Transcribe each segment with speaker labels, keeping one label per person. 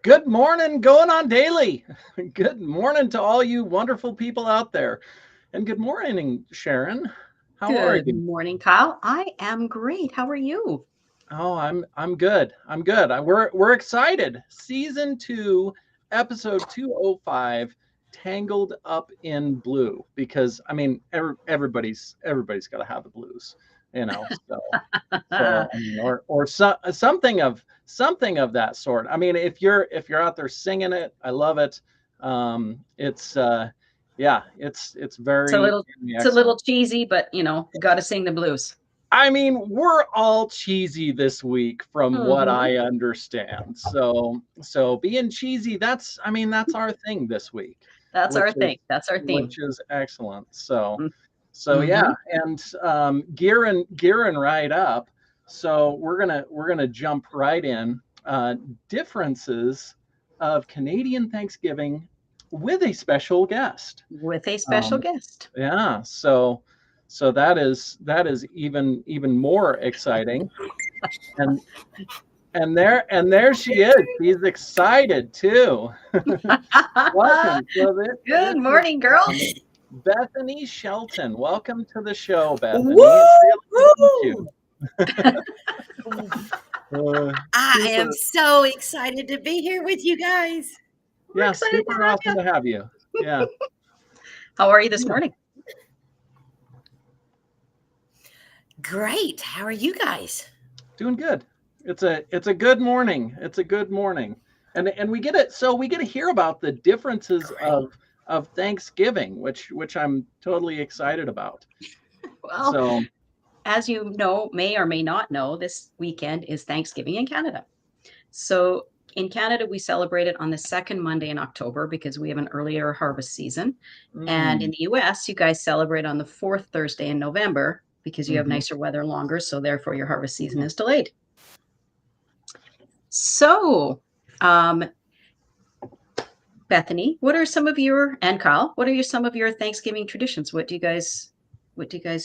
Speaker 1: Good morning, going on daily. Good morning to all you wonderful people out there. And good morning, Sharon. How are
Speaker 2: Good
Speaker 1: you?
Speaker 2: morning, Kyle. I am great. How are you?
Speaker 1: Oh, I'm good. I'm good. We're excited. Season 2, episode 205, Tangled Up in Blue. Because I mean, everybody's got to have the blues, you know. So I mean, something of that sort. I mean, if you're out there singing it, I love it. It's yeah, it's
Speaker 2: It's a
Speaker 1: very
Speaker 2: little it's a little
Speaker 1: excellent.
Speaker 2: cheesy, but got to sing the blues.
Speaker 1: I mean, we're all cheesy this week from what
Speaker 2: Hmm.
Speaker 1: I understand. So being cheesy, that's our thing this week,
Speaker 2: That's our
Speaker 1: which is
Speaker 2: thing. That's our theme.
Speaker 1: excellent. So yeah,
Speaker 2: Mm-hmm.
Speaker 1: and gearing right up. So we're gonna jump right in. Differences of Canadian Thanksgiving with a special guest.
Speaker 2: With a special
Speaker 1: Um,
Speaker 2: guest.
Speaker 1: yeah, so that is even more exciting. And and there she is. She's excited too. Welcome. So this
Speaker 2: Good
Speaker 1: is
Speaker 2: morning, girl.
Speaker 1: Bethany Shelton. Welcome to the show, Bethany. It's really good
Speaker 3: Woo!
Speaker 1: to meet you.
Speaker 3: I am
Speaker 1: Super,
Speaker 3: so excited to be here with you guys.
Speaker 2: We're
Speaker 1: yeah,
Speaker 2: excited to
Speaker 1: super
Speaker 2: have
Speaker 1: awesome
Speaker 2: you.
Speaker 1: to have you. Yeah.
Speaker 2: How are you this
Speaker 1: Yeah.
Speaker 2: morning?
Speaker 3: Great. How are you guys?
Speaker 1: Doing good. It's a good morning. It's a good morning. And we get it. So we get to hear about the differences
Speaker 3: Great.
Speaker 1: of Thanksgiving, which I'm totally excited about.
Speaker 2: Well,
Speaker 1: So
Speaker 2: as you know, may or may not know, this weekend is Thanksgiving in Canada. So in Canada, we celebrate it on the second Monday in October because we have an earlier harvest season. And in
Speaker 1: mm,
Speaker 2: the US, you guys celebrate on the fourth Thursday in November because you have
Speaker 1: mhm.
Speaker 2: nicer weather longer. So therefore, your harvest season is delayed. So, um, Bethany, what are some of your, and Kyle, what are some of your Thanksgiving traditions? What do you guys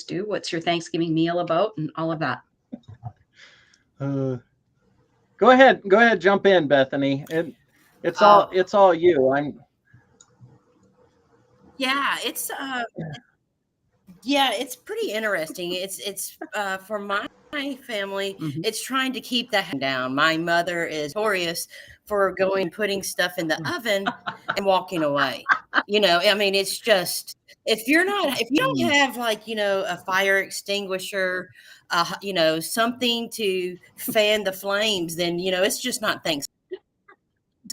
Speaker 2: do? What's your Thanksgiving meal about and all of that?
Speaker 1: Uh, go ahead, jump in, Bethany. It's all
Speaker 3: Oh,
Speaker 1: it's all you. I'm
Speaker 3: yeah, it's pretty interesting. It's for my family,
Speaker 2: Mhm.
Speaker 3: it's trying to keep that down. My mother is notorious for going putting stuff in the oven and walking away. I mean, it's just if you don't
Speaker 1: mm,
Speaker 3: have like, a fire extinguisher, something to fan the flames, then it's just not
Speaker 1: mm,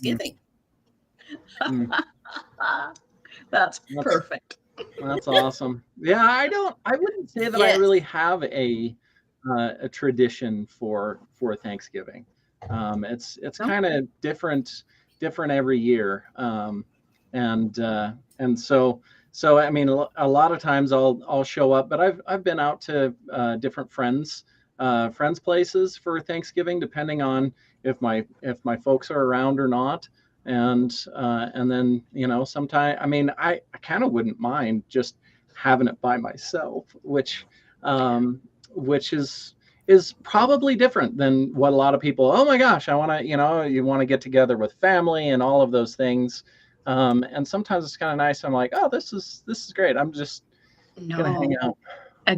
Speaker 3: Thanksgiving.
Speaker 1: mm.
Speaker 2: That's
Speaker 1: That's
Speaker 2: perfect.
Speaker 1: that's awesome. Yeah, I wouldn't say that I
Speaker 3: Yes.
Speaker 1: really have a tradition for Thanksgiving. It's
Speaker 2: No?
Speaker 1: kind of different every year, and so I mean a lot of times I'll show up, but I've been out to different friends places for Thanksgiving, depending on if my folks are around or not. And then sometime I mean I kind of wouldn't mind just having it by myself, um, which is probably different than what a lot of people. Oh my gosh, I want to you want to get together with family and all of those things. And sometimes it's kind of nice. I'm like, oh, this is great. I'm just gonna hang
Speaker 2: No.
Speaker 1: out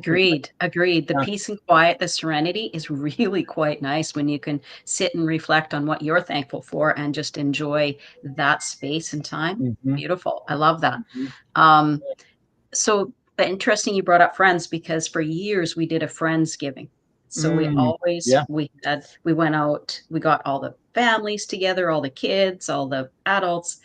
Speaker 1: with my.
Speaker 2: Agreed. The
Speaker 1: Yeah.
Speaker 2: peace and quiet, the serenity is really quite nice when you can sit and reflect on what you're thankful for and just enjoy that space and time.
Speaker 1: Mhm,
Speaker 2: Beautiful. I love that.
Speaker 1: mhm,
Speaker 2: Um, so interesting you brought up friends because for years we did a Friendsgiving. So
Speaker 1: yeah.
Speaker 2: we went out, we got all the families together, all the kids, all the adults.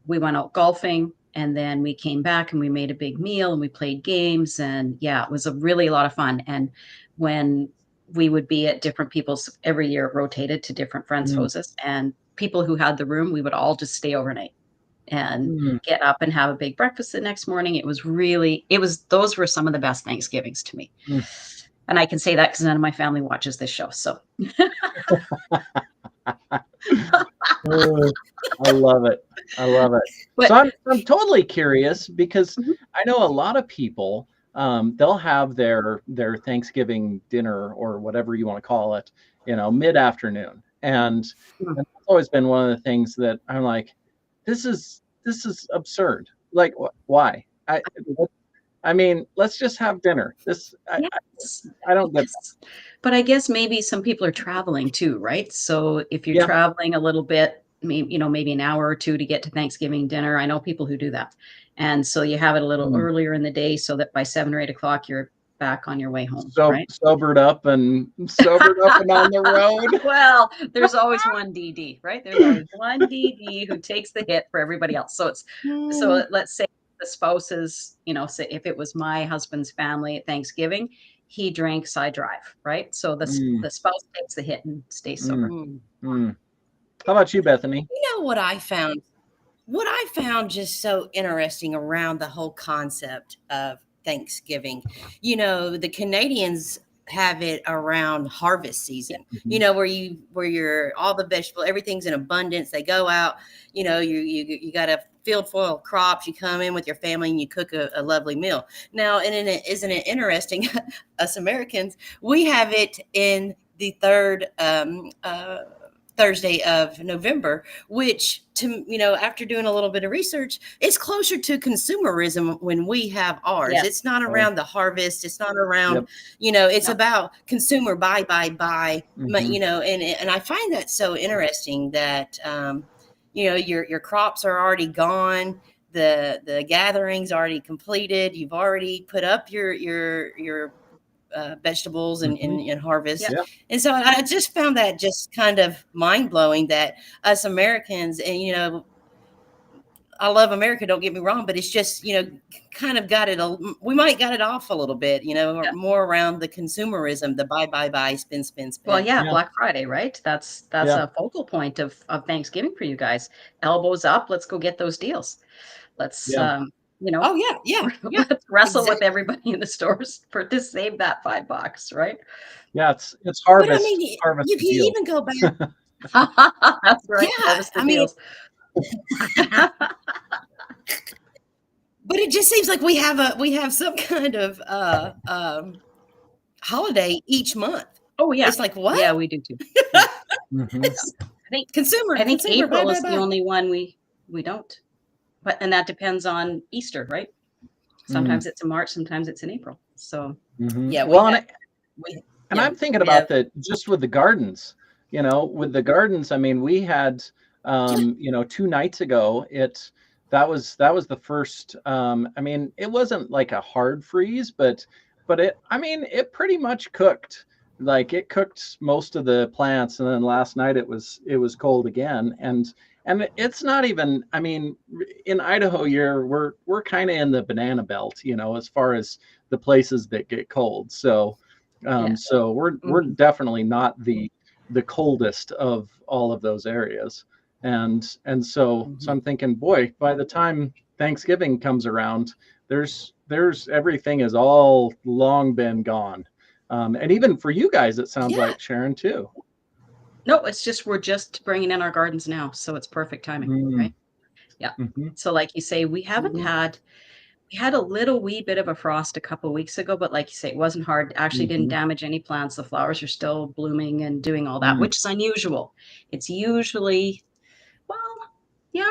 Speaker 2: We went out golfing and then we came back and we made a big meal and we played games and yeah, it was a really lot of fun. And when we would be at different people's every year rotated to different friends'
Speaker 1: Mm,
Speaker 2: houses and people who had the room, we would all just stay overnight and
Speaker 1: mm,
Speaker 2: get up and have a big breakfast the next morning. Those were some of the best Thanksgivings to me.
Speaker 1: mm.
Speaker 2: And I can say that because none of my family watches this show. So,
Speaker 1: Uh, I love it. I love it. So
Speaker 2: but
Speaker 1: I'm totally curious because
Speaker 2: mhm,
Speaker 1: I know a lot of people, they'll have their Thanksgiving dinner or whatever you want to call it, mid-afternoon. And that's always been one of the things that I'm like, this is absurd. Like, why? I mean, let's just have dinner.
Speaker 2: Yes.
Speaker 1: I don't get
Speaker 2: Yes. But I guess maybe some people are traveling too, right? So if you're
Speaker 1: Yeah.
Speaker 2: traveling a little bit, maybe an hour or two to get to Thanksgiving dinner. I know people who do that. And so you have it a little earlier in the day so that by 7 or 8 o'clock you're back on your way home, right?
Speaker 1: sobered up and on the road.
Speaker 2: Well, there's always one DD, right? There's always one DD who takes the hit for everybody else. So let's say the spouses, say if it was my husband's family at Thanksgiving, he drinks, I drive, right? So the spouse takes the hit and stays sober.
Speaker 1: How about you, Bethany?
Speaker 3: You know what I found? What I found just so interesting around the whole concept of Thanksgiving, the Canadians have it around harvest season, where you're all the vegetable, everything's in abundance. They go out, you got a field full of crops. You come in with your family and you cook a lovely meal. Now, and isn't it interesting? Us Americans, we have it in the third Thursday of November, which after doing a little bit of research, it's closer to consumerism when we have ours.
Speaker 2: Yes.
Speaker 3: It's not around the harvest. It's not around, it's about consumer buy, and I find that so interesting that, your crops are already gone. The gathering's already completed. You've already put up your vegetables and harvest.
Speaker 1: Yeah.
Speaker 3: And so I just found that just kind of mind blowing that us Americans, and, I love America, don't get me wrong, but it's just, kind of we might got it off a little bit, more around the consumerism, the buy, spend.
Speaker 2: Well, Black Friday, right? That's a focal point of Thanksgiving for you guys. Elbows up. Let's go get those deals. Let's,
Speaker 3: Oh yeah.
Speaker 2: let's wrestle with everybody in the stores to save that $5, right?
Speaker 1: Yeah, it's harvest.
Speaker 3: But I mean,
Speaker 1: harvest
Speaker 3: you can
Speaker 1: deals.
Speaker 3: even go back.
Speaker 2: That's right.
Speaker 3: Yeah,
Speaker 2: Harvest the deals.
Speaker 3: But it just seems like we have some kind of holiday each month.
Speaker 2: Oh yeah,
Speaker 3: it's like what?
Speaker 2: Yeah, we do too.
Speaker 3: I think
Speaker 2: April is the only one we don't. But and that depends on Easter, right? Sometimes it's in March, sometimes it's in April. So
Speaker 3: yeah,
Speaker 1: I'm thinking about that just with the gardens. With the gardens, I mean, we had 2 nights ago, that was the first, I mean, it wasn't like a hard freeze, but it pretty much cooked. Like it cooked most of the plants, and then last night it was cold again, and it's not even, I mean, in Idaho we're kind of in the banana belt, as far as the places that get cold. So so we're definitely not the coldest of all of those areas. And so I'm thinking, boy, by the time Thanksgiving comes around, there's everything is all long been gone. And even for you guys, it sounds like, Sharon, too.
Speaker 2: No, it's just we're just bringing in our gardens now, so it's perfect timing, right? Yeah. So like you say, we haven't had. We had a little wee bit of a frost a couple of weeks ago, but like you say, it wasn't hard. Actually, didn't damage any plants. The flowers are still blooming and doing all that, which is unusual. It's usually,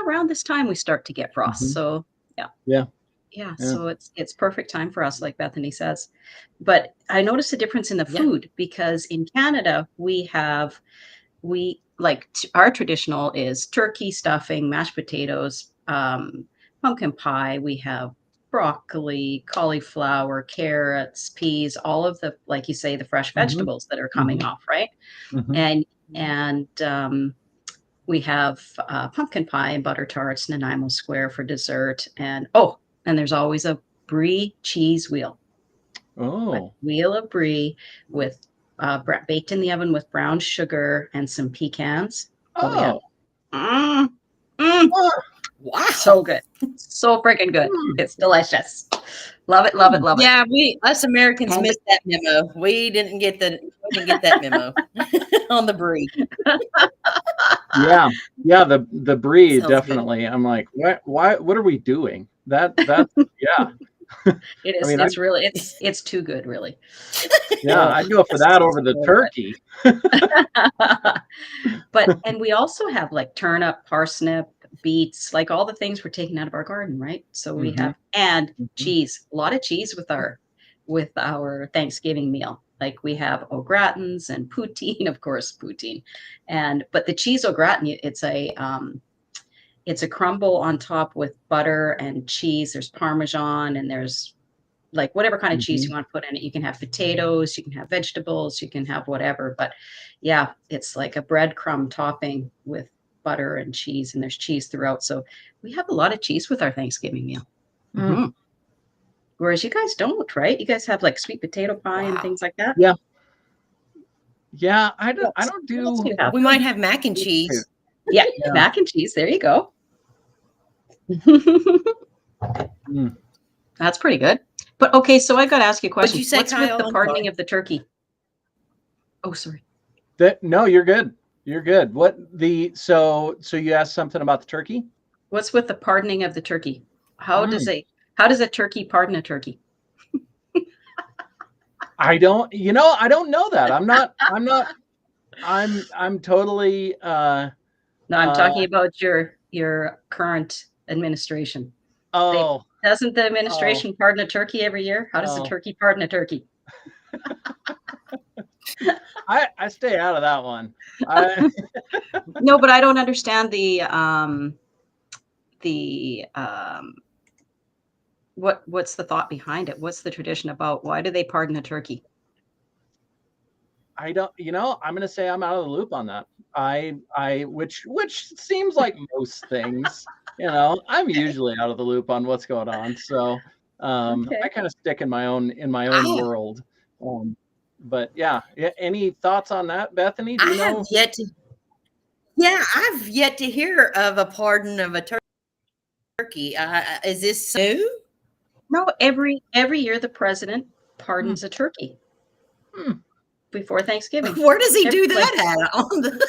Speaker 2: around this time we start to get frost. So yeah. So it's perfect time for us, like Bethany says. But I noticed a difference in the food because in Canada our traditional is turkey stuffing, mashed potatoes, pumpkin pie. We have broccoli, cauliflower, carrots, peas, all of the, like you say, the fresh vegetables that are coming off, right? And we have pumpkin pie and butter tarts, Nanaimo Square for dessert, and there's always a brie cheese wheel. A wheel of brie with baked in the oven with brown sugar and some pecans. Wow. So good. So freaking good. It's delicious. Love it, love it, love it.
Speaker 3: Yeah, us Americans missed that memo. We didn't get that memo on the brie.
Speaker 1: The brie,
Speaker 3: Sounds
Speaker 1: definitely. Good. I'm like, what are we doing? That
Speaker 2: It
Speaker 1: I
Speaker 2: is.
Speaker 1: mean,
Speaker 2: It's really. It's too good, really.
Speaker 1: yeah, I'd go for that over the turkey.
Speaker 2: But and we also have like turnip, parsnip, beets, like all the things we're taking out of our garden, right? So we
Speaker 1: Mhm,
Speaker 2: have and
Speaker 1: mhm.
Speaker 2: cheese, a lot of cheese with our Thanksgiving meal. Like we have au gratins and poutine, of course, poutine, and but the cheese au gratin, it's a crumble on top with butter and cheese. There's Parmesan and there's like whatever kind of cheese you
Speaker 1: Mhm.
Speaker 2: want to put in it. You can have potatoes, you can have vegetables, you can have whatever. But yeah, it's like a breadcrumb topping with butter and cheese, and there's cheese throughout. So we have a lot of cheese with our Thanksgiving meal.
Speaker 1: Mm.
Speaker 2: Mhm. Whereas you guys don't, right? You guys have like sweet potato pie and
Speaker 3: Wow.
Speaker 2: things like that.
Speaker 1: Yeah, yeah. I
Speaker 2: What
Speaker 1: don't
Speaker 2: else do
Speaker 1: do.
Speaker 2: you have?
Speaker 3: We might have mac and
Speaker 1: sweet potato.
Speaker 3: cheese.
Speaker 2: Yeah,
Speaker 1: Yeah.
Speaker 2: mac and cheese. There you go.
Speaker 1: Mm.
Speaker 2: That's pretty good. But okay, so I got to ask you a
Speaker 3: What'd
Speaker 2: question.
Speaker 3: you say,
Speaker 2: What's with
Speaker 3: Kyle?
Speaker 2: the
Speaker 3: I'm
Speaker 2: pardoning
Speaker 3: sorry.
Speaker 2: of the turkey? Oh, sorry.
Speaker 1: No, you're good. You're good. So you asked something about the turkey?
Speaker 2: What's with the pardoning of the turkey?
Speaker 1: Mm.
Speaker 2: How does a turkey pardon a turkey?
Speaker 1: I don't know that. I'm totally
Speaker 2: No, I'm
Speaker 1: uh
Speaker 2: talking about your current administration. They
Speaker 1: oh,
Speaker 2: doesn't the
Speaker 1: oh,
Speaker 2: administration pardon a turkey every year? How does a
Speaker 1: oh.
Speaker 2: turkey pardon a turkey?
Speaker 1: I stay out of that one. I
Speaker 2: No, but I don't understand the what's the thought behind it? What's the tradition about? Why do they pardon a turkey?
Speaker 1: I don't, I'm gonna say I'm out of the loop on that. Which seems like most things, I'm usually out of the loop on what's going on. So I
Speaker 2: Okay.
Speaker 1: kind of stick in my own
Speaker 3: I
Speaker 1: world. Um, but yeah, any thoughts on that, Bethany? Do
Speaker 3: I
Speaker 1: you
Speaker 3: have
Speaker 1: know?
Speaker 3: yet to. Yeah, I've yet to hear of a pardon of a turkey. Is this new?
Speaker 2: No, every year the president
Speaker 1: Hmm,
Speaker 2: pardons a turkey
Speaker 1: hmm.
Speaker 2: before Thanksgiving.
Speaker 3: Where does he
Speaker 2: Every,
Speaker 3: do
Speaker 2: like
Speaker 3: that at? On the,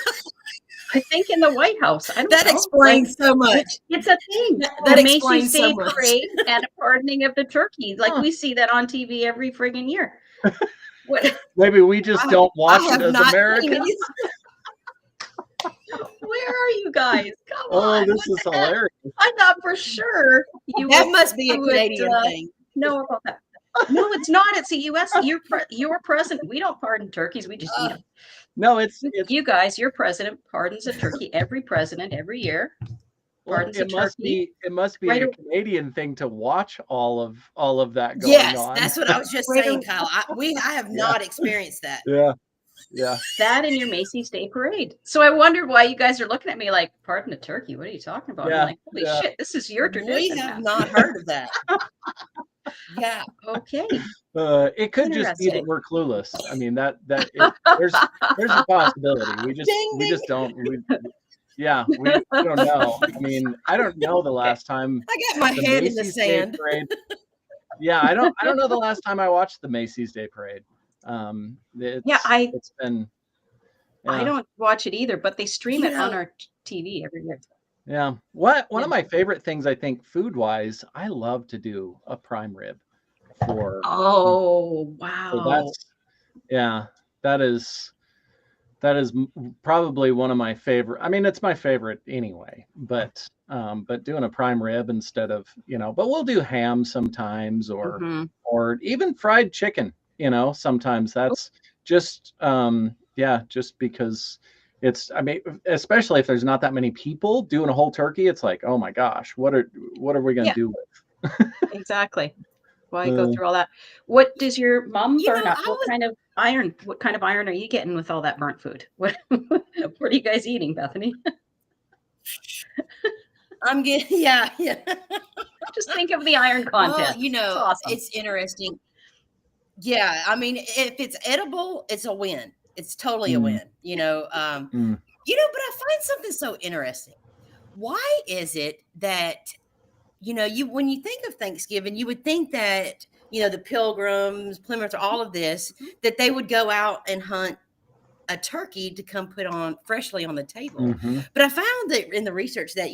Speaker 2: I think in the White House. I don't
Speaker 3: that
Speaker 2: know. Like
Speaker 3: explains so much.
Speaker 2: it's a thing.
Speaker 3: That
Speaker 2: The Macy's
Speaker 3: explains so
Speaker 2: Day
Speaker 3: much.
Speaker 2: Parade and a pardoning of the turkey. Like
Speaker 1: Huh.
Speaker 2: we see that on TV every friggin' year. What?
Speaker 1: Maybe we just don't
Speaker 3: I
Speaker 1: watch it
Speaker 3: have
Speaker 1: as
Speaker 3: not seen
Speaker 1: Americans.
Speaker 3: it.
Speaker 2: Where are you guys? Come
Speaker 1: Oh,
Speaker 2: on.
Speaker 1: this is
Speaker 2: What the heck?
Speaker 1: hilarious.
Speaker 2: I thought for sure you
Speaker 3: That
Speaker 2: would
Speaker 3: must be a
Speaker 2: you would
Speaker 3: Canadian thing.
Speaker 2: know about that. No, it's not. It's a U.S. Your president. We don't pardon turkeys. We just eat
Speaker 3: Uh,
Speaker 2: them.
Speaker 1: No, it's
Speaker 2: You guys, your president pardons a turkey. Every president every year
Speaker 1: well,
Speaker 2: pardons a turkey.
Speaker 1: it must be
Speaker 2: Right,
Speaker 1: a Canadian thing to watch all of that going
Speaker 3: yes,
Speaker 1: on.
Speaker 3: that's what I was just
Speaker 2: right.
Speaker 3: saying, Kyle. I have
Speaker 1: Yeah,
Speaker 3: not experienced that.
Speaker 1: yeah, yeah.
Speaker 2: That in your Macy's Day Parade. So I wondered why you guys are looking at me like, pardon a turkey. What are you talking about? I'm
Speaker 1: Yeah,
Speaker 2: like, holy
Speaker 1: yeah.
Speaker 2: shit, this is your
Speaker 3: We
Speaker 2: tradition,
Speaker 3: have
Speaker 2: man.
Speaker 3: not heard of that. Yeah.
Speaker 2: Okay,
Speaker 1: It could just be that
Speaker 2: interesting.
Speaker 1: we're clueless. I mean, there's a possibility.
Speaker 3: Ding
Speaker 1: We
Speaker 3: ding.
Speaker 1: just don't. Yeah, we don't know. I mean, I don't know the
Speaker 2: Okay.
Speaker 1: last time
Speaker 3: I got my
Speaker 1: the
Speaker 3: head in the
Speaker 1: Macy's Day
Speaker 3: sand.
Speaker 1: Parade. Yeah, I don't know the last time I watched the Macy's Day Parade.
Speaker 2: Yeah,
Speaker 1: It's been
Speaker 2: I
Speaker 1: yeah.
Speaker 2: don't watch it either, but they stream
Speaker 3: You
Speaker 2: it on
Speaker 3: know,
Speaker 2: our TV every year.
Speaker 1: Yeah. One
Speaker 2: Yeah.
Speaker 1: of my favorite things, I think, food wise, I love to do a prime rib for
Speaker 2: Oh,
Speaker 1: so
Speaker 2: wow.
Speaker 1: that's yeah, that is probably one of my favorite. I mean, it's my favorite anyway, but doing a prime rib instead of, but we'll do ham sometimes
Speaker 2: Hmm.
Speaker 1: or even fried chicken, sometimes that's just yeah, just because I mean, especially if there's not that many people doing a whole turkey, it's like, oh my gosh, what are we going
Speaker 2: Yeah,
Speaker 1: to do with?
Speaker 2: exactly. Why go
Speaker 1: Uh,
Speaker 2: through all that? What does your mom
Speaker 3: you
Speaker 2: burn
Speaker 3: know,
Speaker 2: up?
Speaker 3: I
Speaker 2: What
Speaker 3: was
Speaker 2: kind of iron? What kind of iron are you getting with all that burnt food? What are you guys eating, Bethany?
Speaker 3: I'm getting yeah, yeah.
Speaker 2: Just think of the iron
Speaker 3: Well,
Speaker 2: content. It's awesome.
Speaker 3: it's interesting. Yeah, I mean, if it's edible, it's a win. It's totally a
Speaker 1: mm,
Speaker 3: win.
Speaker 1: mm,
Speaker 3: But I find something so interesting. Why is it that you when you think of Thanksgiving, you would think that the Pilgrims, Plymouth, all of this,
Speaker 2: Mhm.
Speaker 3: that they would go out and hunt a turkey to come put on freshly on the table.
Speaker 1: mhm,
Speaker 3: But I found that in the research that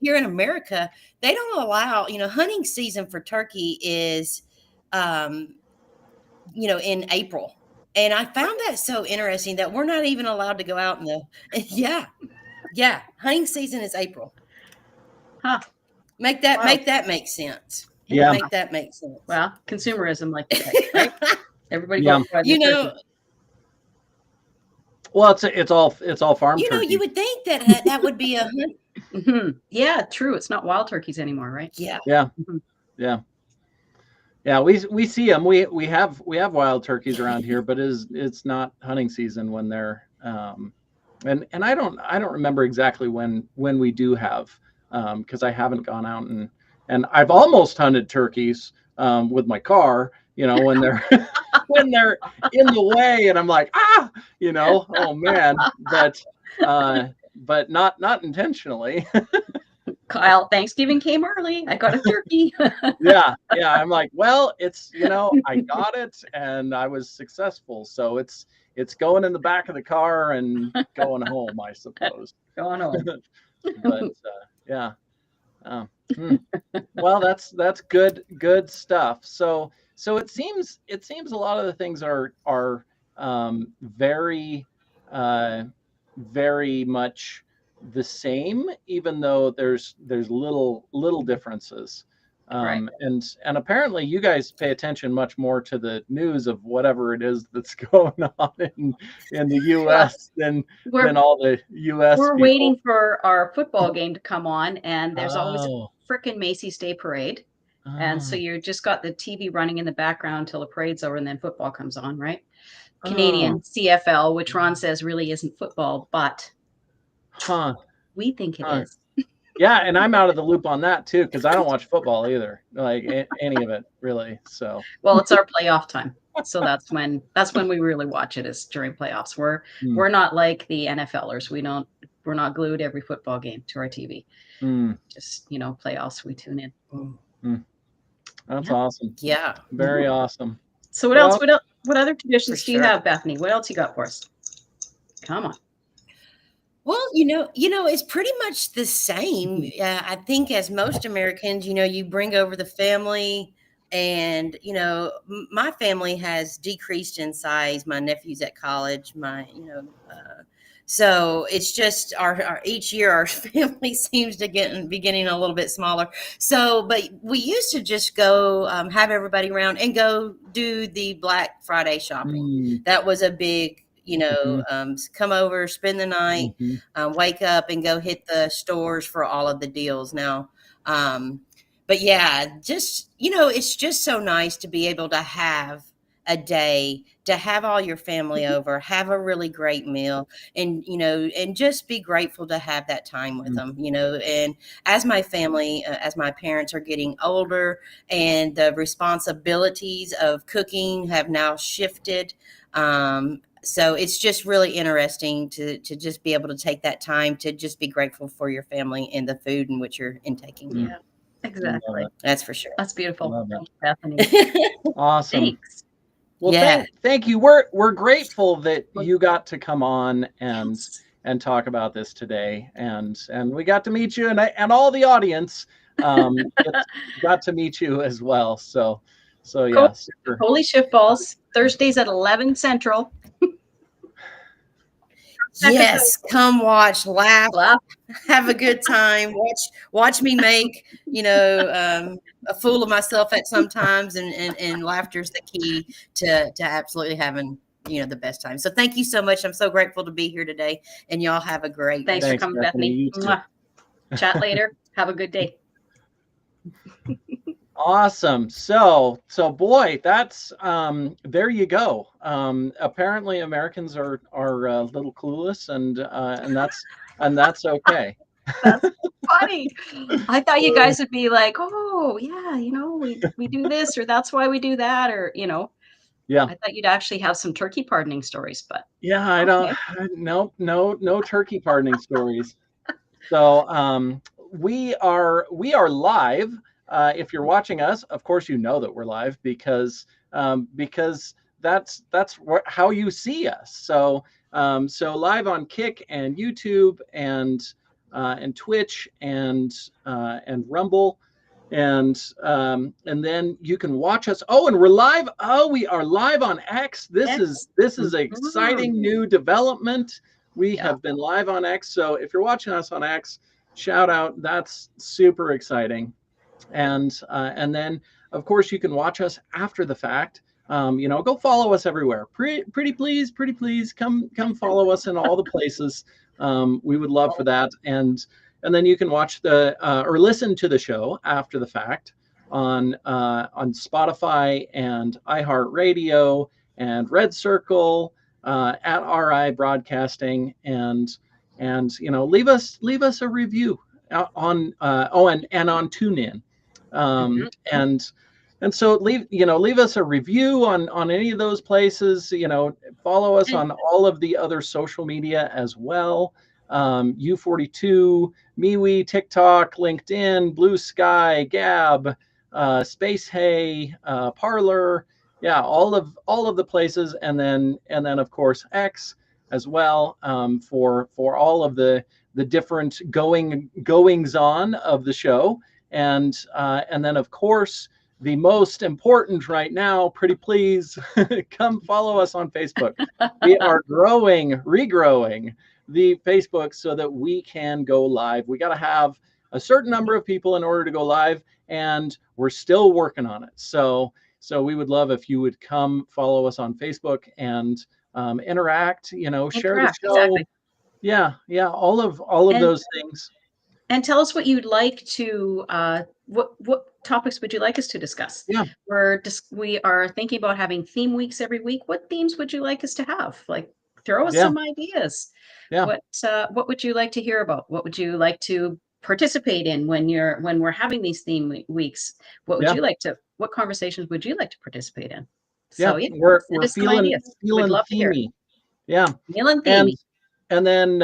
Speaker 3: here in America, they don't allow, hunting season for turkey is, in April. And I found that so interesting that we're not even allowed to go out in the, yeah. Hunting season is April.
Speaker 2: Huh.
Speaker 3: Make that make sense.
Speaker 1: Yeah.
Speaker 3: Make that make sense.
Speaker 2: Well, consumerism, like you say, right? Everybody
Speaker 1: Yeah.
Speaker 2: goes by the turkey.
Speaker 1: Well, it's all farm turkey.
Speaker 3: You would think that that would be a hunt.
Speaker 2: Mm-hmm. Yeah, true. It's not wild turkeys anymore, right?
Speaker 3: Yeah.
Speaker 1: Yeah.
Speaker 2: Mhm.
Speaker 1: Yeah. Yeah, we see them. We have wild turkeys around here, but it's not hunting season when they're and I don't remember exactly when we do have, because I haven't gone out and I've almost hunted turkeys with my car, when they're when they're in the way, and I'm like, oh man, but not intentionally.
Speaker 2: Kyle, Thanksgiving came early. I got a turkey.
Speaker 1: Yeah. I'm like, well, it's, I got it and I was successful. So it's going in the back of the car and going home, I suppose.
Speaker 2: Going home.
Speaker 1: But yeah. Well, that's good stuff. So it seems a lot of the things are very very much the same, even though there's little differences.
Speaker 2: Right.
Speaker 1: And apparently you guys pay attention much more to the news of whatever it is that's going on in the U.S. than all the U.S.
Speaker 2: We're
Speaker 1: people.
Speaker 2: waiting for our football game to come on, and there's always a frickin' Macy's Day Parade. And so you just got the TV running in the background until the parade's over, and then football comes on, right? Canadian CFL, which Ron says really isn't football, but we think it is.
Speaker 1: Yeah, and I'm out of the loop on that too, because I don't watch football either, like any of it really. So
Speaker 2: well, it's our playoff time, so that's when we really watch it, is during playoffs. We're not like the NFLers. We're not glued every football game to our TV. Just playoffs, we tune in.
Speaker 1: That's awesome.
Speaker 3: Yeah,
Speaker 1: very awesome.
Speaker 2: So what else? What other traditions do you have, Bethany? What else you got for us? Come on.
Speaker 3: Well, it's pretty much the same. I think as most Americans, you bring over the family, and my family has decreased in size. My nephew's at college. So it's just our each year our family seems to be getting a little bit smaller. So, but we used to just go have everybody around and go do the Black Friday shopping. That was a big, come over, spend the night, wake up and go hit the stores for all of the deals now. But yeah, just, it's just so nice to be able to have a day to have all your family over, have a really great meal, and and just be grateful to have that time with them. And as my family, as my parents are getting older, and the responsibilities of cooking have now shifted, so it's just really interesting to just be able to take that time to just be grateful for your family and the food in which you're intaking.
Speaker 2: Yeah, exactly.
Speaker 3: That's for sure.
Speaker 2: That's beautiful. Thank you, Bethany.
Speaker 1: Awesome.
Speaker 2: Thanks.
Speaker 1: Well, thank you. We're grateful that you got to come on and talk about this today, and we got to meet you, and all the audience got to meet you as well. So yeah, super.
Speaker 2: Holy Shift Balls, Thursdays at 11 Central.
Speaker 3: Yes, come watch, laugh, have a good time. Watch me make, a fool of myself at sometimes, and laughter is the key to absolutely having, the best time. So thank you so much. I'm so grateful to be here today, and y'all have a great day.
Speaker 2: Thanks for coming, Bethany. Chat later. Have a good day.
Speaker 1: Awesome. So boy, that's there you go. Apparently Americans are a little clueless, and that's okay.
Speaker 2: That's funny. I thought you guys would be like, oh yeah, we do this, or that's why we do that, or
Speaker 1: Yeah.
Speaker 2: I thought you'd actually have some turkey pardoning stories, but
Speaker 1: yeah, I don't. No turkey pardoning stories. So we are live. If you're watching us, of course you know that we're live because that's how you see us. So live on Kick and YouTube and and Twitch and Rumble. And then you can watch us. Oh, and we're live. Oh, we are live on X. This is an exciting new development. We have been live on X. So if you're watching us on X, shout out. That's super exciting. And then of course you can watch us after the fact. Go follow us everywhere. Pretty please, come follow us in all the places. We would love for that. And then you can watch or listen to the show after the fact on Spotify and iHeartRadio and Red Circle, at RIBroadcasting, and leave us a review on and on TuneIn. And so leave us a review on any of those places. Follow us on all of the other social media as well. U42, MeWe, TikTok, LinkedIn, Blue Sky, Gab, Space Hay, Parlor, all of the places, and then of course X as well, for all of the different goings on of the show, and then of course the most important right now, pretty please come follow us on Facebook. We are regrowing the Facebook so that we can go live. We got to have a certain number of people in order to go live, and we're still working on it. So we would love if you would come follow us on Facebook and interact, share the show.
Speaker 2: Exactly.
Speaker 1: Yeah, all of those things.
Speaker 2: And tell us what you'd like to, what topics would you like us to discuss?
Speaker 1: Yeah.
Speaker 2: We are thinking about having theme weeks every week. What themes would you like us to have? Like, throw us some ideas.
Speaker 1: Yeah.
Speaker 2: What would you like to hear about? What would you like to participate in when we're having these theme weeks? What conversations would you like to participate in? So
Speaker 1: we're feeling themey. Yeah.
Speaker 2: Feeling themey.
Speaker 1: And then,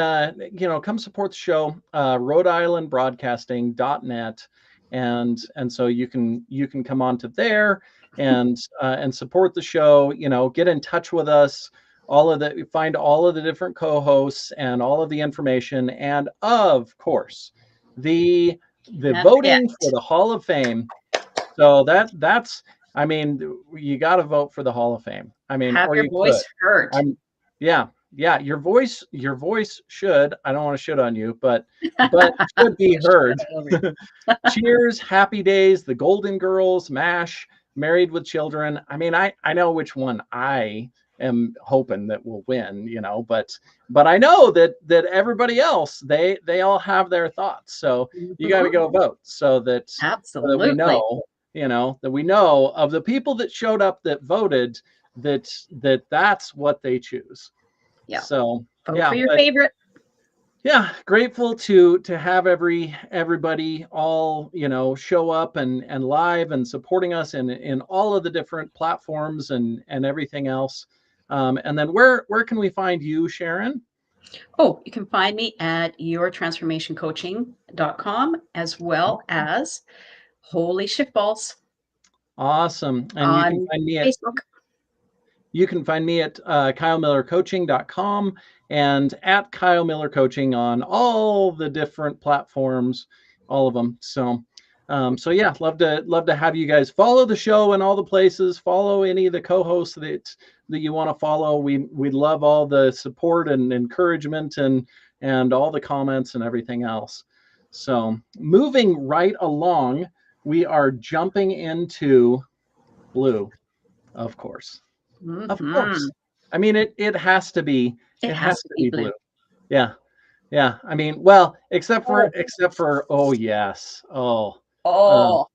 Speaker 1: come support the show, RhodeIslandBroadcasting.net. And so you can come on to there and support the show, get in touch with us, find all of the different co-hosts and all of the information. And of course, the voting for the Hall of Fame. So that's, you got to vote for the Hall of Fame.
Speaker 2: Have your voice heard.
Speaker 1: Yeah, your voice should, I don't want to shit on you, but should be heard. Cheers, Happy Days, The Golden Girls, MASH, Married with Children. I know which one I am hoping that will win, but I know that everybody else, they all have their thoughts. So you got to go vote so that
Speaker 2: absolutely
Speaker 1: that we know of the people that showed up that voted, that's what they choose.
Speaker 2: Yeah.
Speaker 1: So
Speaker 2: vote for your favorite.
Speaker 1: Yeah, grateful to have everybody all show up and live and supporting us in all of the different platforms and everything else. And then where can we find you, Sharon?
Speaker 2: Oh, you can find me at yourtransformationcoaching.com as well as Holy Shitballs.
Speaker 1: Awesome. And
Speaker 2: on
Speaker 1: you can find me
Speaker 2: Facebook.
Speaker 1: You can find me at KyleMillerCoaching.com and at Kyle Miller Coaching on all the different platforms, all of them. So yeah, love to have you guys follow the show in all the places. Follow any of the co-hosts that you want to follow. We love all the support and encouragement and all the comments and everything else. So moving right along, we are jumping into Bleu, of course.
Speaker 2: Mm-hmm.
Speaker 1: Of course. It has to be. It has to be Bleu. Yeah. Except for oh yes. I
Speaker 2: can't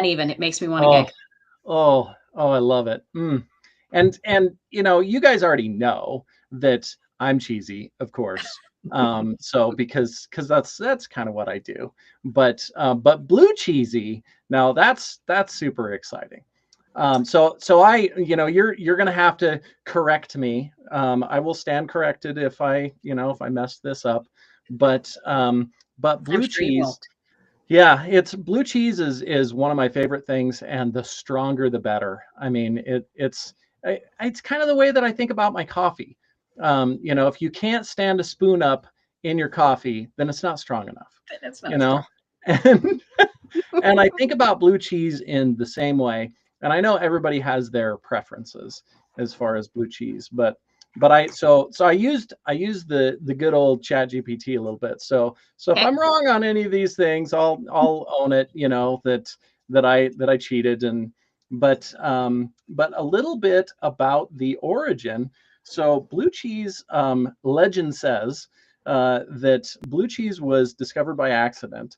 Speaker 2: even. It makes me want to giggle.
Speaker 1: I love it. And you guys already know that I'm cheesy, of course. So because that's kind of what I do. But Bleu cheesy, now that's super exciting. So I, you're going to have to correct me. I will stand corrected if I mess this up, but blue cheese, it's blue cheese is one of my favorite things, and the stronger, the better. It's kind of the way that I think about my coffee. If you can't stand a spoon up in your coffee, then it's not strong enough.
Speaker 2: That's not
Speaker 1: You know, and and I think about blue cheese in the same way. And I know everybody has their preferences as far as blue cheese, but I used the good old Chat GPT a little bit. So if I'm wrong on any of these things, I'll own it, you know, that I cheated. And but a little bit about the origin. So blue cheese, legend says that blue cheese was discovered by accident.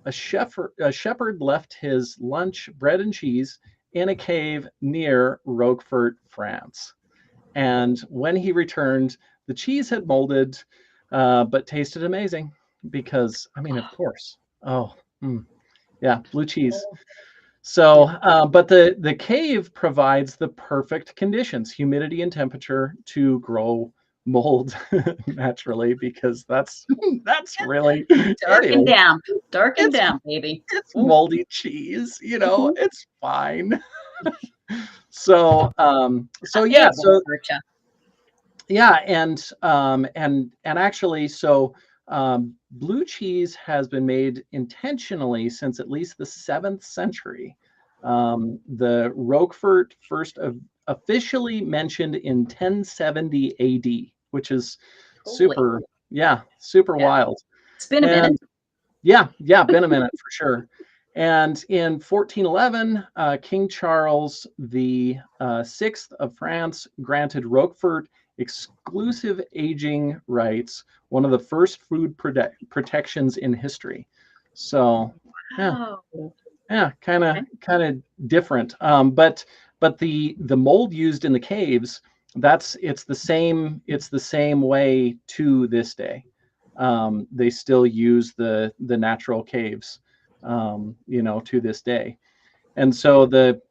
Speaker 1: A shepherd left his lunch, bread and cheese, in a cave near Roquefort, France. And when he returned, the cheese had molded, but tasted amazing because, I mean, of course. Oh, yeah, blue cheese. So, but the cave provides the perfect conditions, humidity and temperature to grow mold naturally, because that's really
Speaker 2: dark
Speaker 1: it
Speaker 2: and
Speaker 1: is.
Speaker 2: damp, baby.
Speaker 1: It's moldy cheese, you know, it's fine. So yeah, and actually, so blue cheese has been made intentionally since at least the 7th century. The Roquefort first officially mentioned in 1070 AD, which is super wild.
Speaker 2: It's been a minute.
Speaker 1: Yeah, been a minute for sure. And in 1411, King Charles the Sixth of France granted Roquefort exclusive aging rights, one of the first food protections in history. So, yeah, kind of different. But the mold used in the caves, it's the same way to this day. They still use the natural caves, you know, to this day. And so the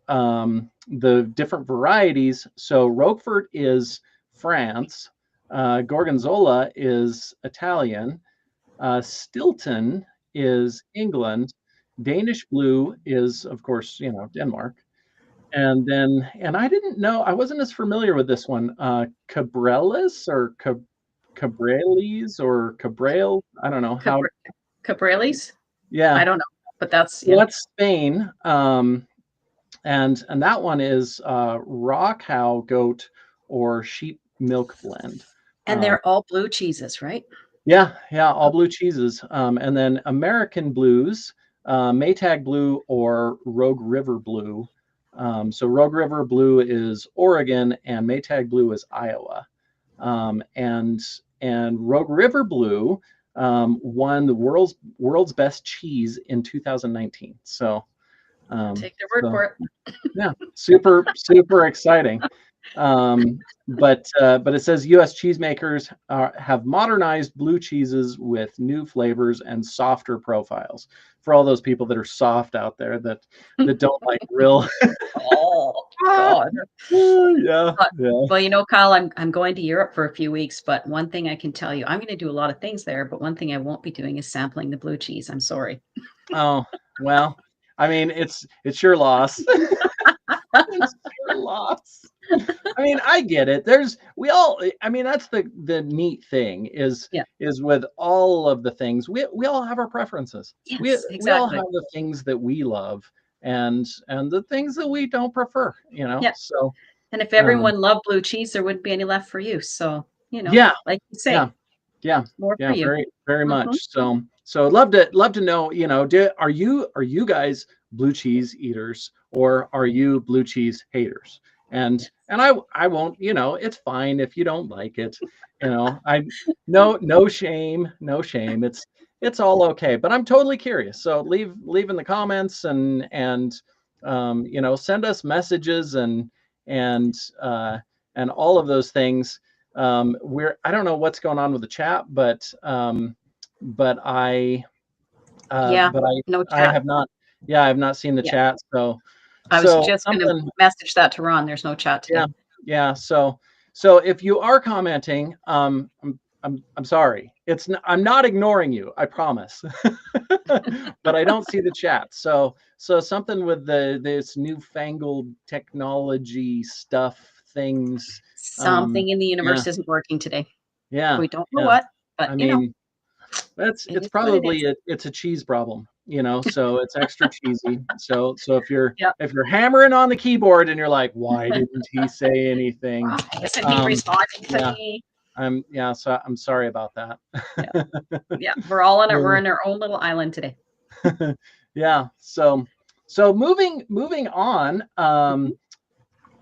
Speaker 1: different varieties. So Roquefort is France, Gorgonzola is Italian, Stilton is England, Danish Blue is, of course, you know, Denmark. And I didn't know, I wasn't as familiar with this one, Cabrales or Cabrales or Cabrale. I don't know how.
Speaker 2: Cabrales?
Speaker 1: Yeah.
Speaker 2: I don't know, but that's
Speaker 1: that's Spain. And that one is raw cow, goat, or sheep milk blend.
Speaker 2: And they're all blue cheeses, right?
Speaker 1: Yeah, all blue cheeses. And then American blues, Maytag Blue or Rogue River Blue. So Rogue River Blue is Oregon and Maytag Blue is Iowa. And Rogue River Blue won the world's best cheese in 2019. So
Speaker 2: take their word for it.
Speaker 1: Yeah, super exciting. But it says U.S. cheesemakers have modernized blue cheeses with new flavors and softer profiles. For all those people that are soft out there that don't like real.
Speaker 2: Oh God.
Speaker 1: Yeah.
Speaker 2: Well, you know, Kyle, I'm going to Europe for a few weeks, but one thing I can tell you, I'm going to do a lot of things there, but one thing I won't be doing is sampling the blue cheese. I'm sorry.
Speaker 1: Oh, well, I mean, it's your loss. It's your loss. I mean, I get it. I mean, that's the neat thing is with all of the things, we all have our preferences.
Speaker 2: Yes,
Speaker 1: we all have the things that we love and the things that we don't prefer, you know.
Speaker 2: Yeah.
Speaker 1: So,
Speaker 2: and if everyone loved blue cheese, there wouldn't be any left for you. So, you know, like you say, more for you.
Speaker 1: Very, very much. So I'd love to know, you know, are you guys blue cheese eaters or are you blue cheese haters? And I won't, you know, it's fine if you don't like it, you know. No shame. It's all okay. But I'm totally curious. So leave in the comments and you know, send us messages and all of those things. I don't know what's going on with the chat, but I
Speaker 2: no chat.
Speaker 1: I have not seen the chat. So
Speaker 2: I was just going to message that to Ron. There's no chat today.
Speaker 1: Yeah. So if you are commenting, I'm sorry. I'm not ignoring you. I promise. But I don't see the chat. So something with this newfangled technology stuff things.
Speaker 2: Something in the universe isn't working today.
Speaker 1: Yeah.
Speaker 2: We don't know what, but
Speaker 1: I mean,
Speaker 2: It
Speaker 1: It's
Speaker 2: is what it
Speaker 1: probably
Speaker 2: is.
Speaker 1: it's a cheese problem, so it's extra cheesy. So if you're
Speaker 2: Yep.
Speaker 1: hammering on the keyboard and you're like, why didn't he say anything?
Speaker 2: Why isn't he responding to
Speaker 1: Yeah,
Speaker 2: me?
Speaker 1: so I'm sorry about that.
Speaker 2: Yeah, we're all in it. We're
Speaker 1: Really.
Speaker 2: in our own little island today.
Speaker 1: Yeah. So moving on.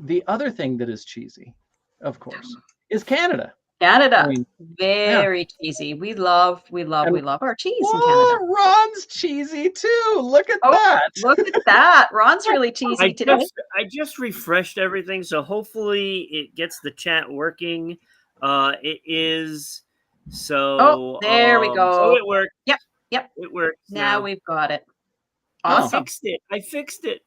Speaker 1: The other thing that is cheesy, of course, is Canada. I
Speaker 2: Canada,
Speaker 1: mean, yeah.
Speaker 2: very cheesy. We love
Speaker 1: And
Speaker 2: our cheese in Canada.
Speaker 1: Ron's cheesy too. Look at
Speaker 2: Oh,
Speaker 1: that.
Speaker 2: look at that. Ron's really cheesy today.
Speaker 4: I just refreshed everything, so hopefully it gets the chat working. It is so.
Speaker 2: Oh, there we go.
Speaker 4: So it worked.
Speaker 2: Yep.
Speaker 4: It works.
Speaker 2: Now we've got it.
Speaker 4: I
Speaker 2: Awesome.
Speaker 4: fixed it.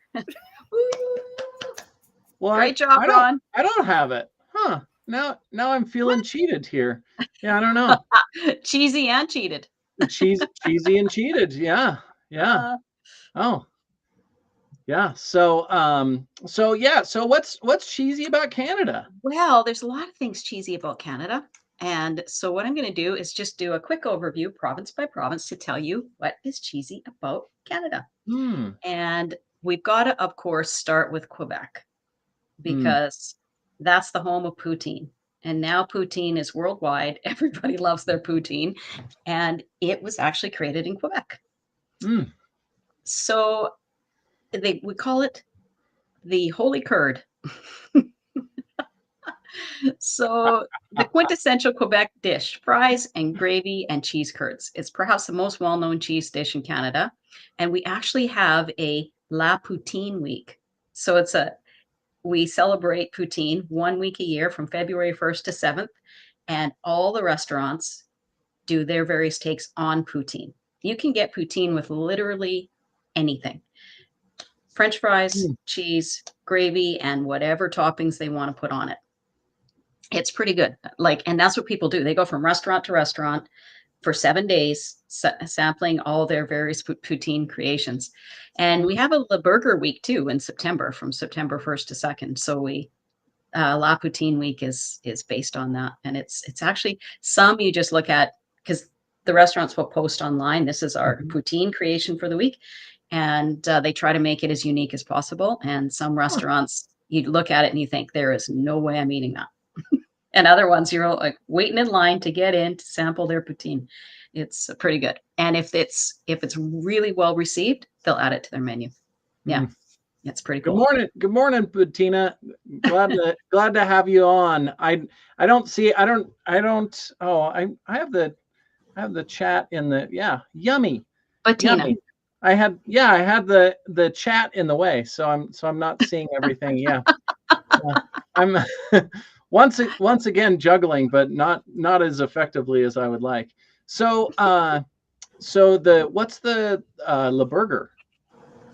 Speaker 1: Well,
Speaker 2: Great job, Ron.
Speaker 1: I don't have it. Huh. Now I'm feeling cheated here. Yeah, I don't know.
Speaker 2: Cheesy and cheated.
Speaker 1: Cheesy and cheated. Yeah. Oh. Yeah. So what's cheesy about Canada?
Speaker 2: Well, there's a lot of things cheesy about Canada. And so what I'm going to do is just do a quick overview, province by province, to tell you what is cheesy about Canada. And we've got to, of course, start with Quebec, because that's the home of poutine. And now poutine is worldwide. Everybody loves their poutine. And it was actually created in Quebec. So we call it the holy curd. So the quintessential Quebec dish, fries and gravy and cheese curds. It's perhaps the most well-known cheese dish in Canada. And we actually have a La Poutine week. So we celebrate poutine 1 week a year from February 1st to 7th. And all the restaurants do their various takes on poutine. You can get poutine with literally anything. French fries, cheese, gravy, and whatever toppings they want to put on it. It's pretty good. And that's what people do. They go from restaurant to restaurant for 7 days, sampling all their various poutine creations. And we have a Burger Week too in September, from September 1st to 2nd. So La Poutine Week is based on that. And it's actually some you just look at, because the restaurants will post online. This is our poutine creation for the week. And they try to make it as unique as possible. And some restaurants, you look at it and you think, there is no way I'm eating that. And other ones, you're like waiting in line to get in to sample their poutine. It's pretty good. And if it's really well received, they'll add it to their menu. Yeah, it's pretty cool.
Speaker 1: Good morning, Bettina. Glad to have you on. I have the chat in the yummy.
Speaker 2: Bettina.
Speaker 1: Yummy. I had the chat in the way, so I'm not seeing everything. Yeah. I'm once again juggling, but not as effectively as I would like. So what's the Le Burger?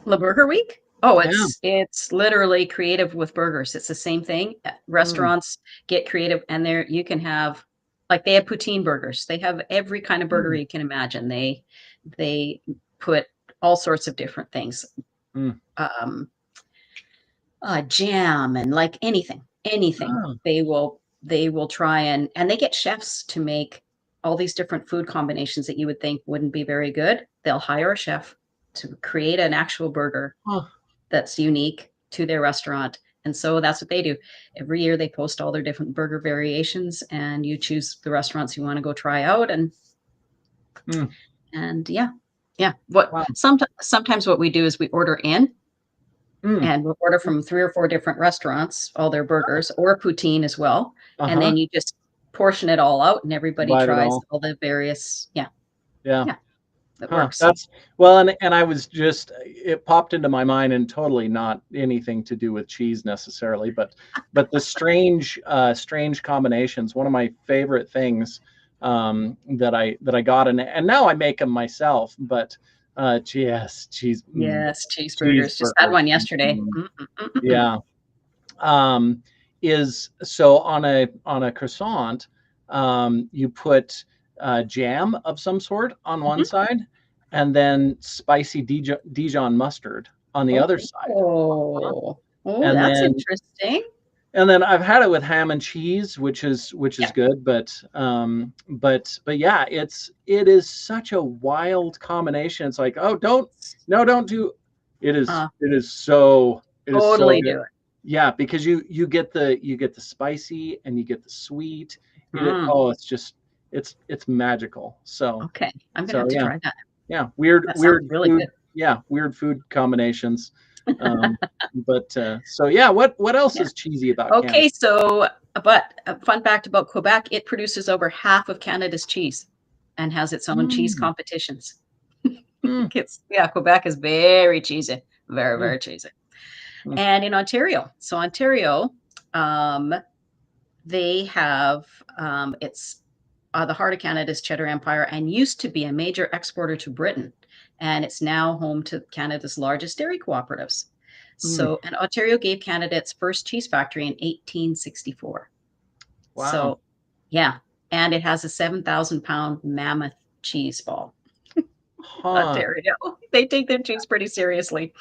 Speaker 2: Le Burger Week? Oh, it's literally creative with burgers. It's the same thing. Restaurants get creative, and you can have, they have poutine burgers. They have every kind of burger you can imagine. They put all sorts of different things, jam and anything. They will try and they get chefs to make all these different food combinations that you would think wouldn't be very good. They'll hire a chef to create an actual burger that's unique to their restaurant. And so that's what they do. Every year they post all their different burger variations, and you choose the restaurants you want to go try out. Sometimes what we do is we order in. And we'll order from 3 or 4 different restaurants, all their burgers, or poutine as well. And then you just portion it all out, and everybody tries all the various. Yeah. That works.
Speaker 1: And I was it popped into my mind, and totally not anything to do with cheese necessarily, but the strange combinations. One of my favorite things that I got, and now I make them myself, but. Cheese.
Speaker 2: Yes, cheeseburgers. Just had one yesterday.
Speaker 1: Yeah. Is so on a croissant, you put jam of some sort on one side, and then spicy Dijon mustard on the other side.
Speaker 2: Oh,
Speaker 1: and
Speaker 2: that's
Speaker 1: then,
Speaker 2: interesting.
Speaker 1: and then I've had it with ham and cheese, which is
Speaker 2: Yeah.
Speaker 1: good, but yeah, it is such a wild combination. It's like, oh, don't do. It is
Speaker 2: Uh,
Speaker 1: so
Speaker 2: totally
Speaker 1: good.
Speaker 2: do it.
Speaker 1: Yeah, because you get the spicy and you get the sweet. Oh, it's just it's magical. So
Speaker 2: Okay, I'm gonna have to
Speaker 1: yeah.
Speaker 2: try that.
Speaker 1: Yeah, weird
Speaker 2: That sounds really
Speaker 1: food.
Speaker 2: good.
Speaker 1: Yeah, weird food combinations. But so yeah, what else
Speaker 2: Yeah.
Speaker 1: is cheesy about Canada?
Speaker 2: Okay, so but a fun fact about Quebec, it produces over half of Canada's cheese and has its own cheese competitions. Quebec is very cheesy, very cheesy. And in Ontario, so Ontario, they have it's the heart of Canada's Cheddar Empire and used to be a major exporter to Britain. And it's now home to Canada's largest dairy cooperatives. So, and Ontario gave Canada its first cheese factory in 1864.
Speaker 1: Wow.
Speaker 2: So, yeah. And it has a 7,000-pound mammoth cheese ball. Ontario. They take their cheese pretty seriously.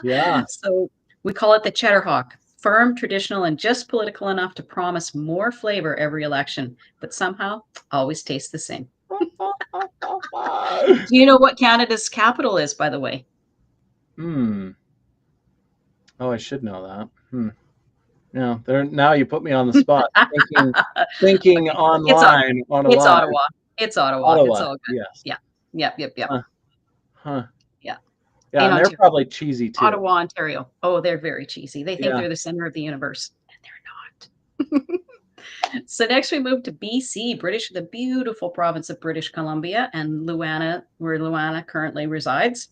Speaker 1: Yeah.
Speaker 2: So we call it the Cheddar Hawk. Firm, traditional, and just political enough to promise more flavor every election, but somehow always tastes the same. Do you know what Canada's capital is, by the way?
Speaker 1: Oh, I should know that. Yeah, now you put me on the spot. Thinking
Speaker 2: Okay.
Speaker 1: online on a
Speaker 2: It's
Speaker 1: line.
Speaker 2: Ottawa. It's Ottawa.
Speaker 1: Ottawa.
Speaker 2: It's all good.
Speaker 1: Yes.
Speaker 2: Yeah.
Speaker 1: Huh.
Speaker 2: Yeah.
Speaker 1: Yeah, and they're probably cheesy too.
Speaker 2: Ottawa, Ontario. Oh, they're very cheesy. They think they're the center of the universe, and they're not. So next we move to BC, the beautiful province of British Columbia, and where Luana currently resides.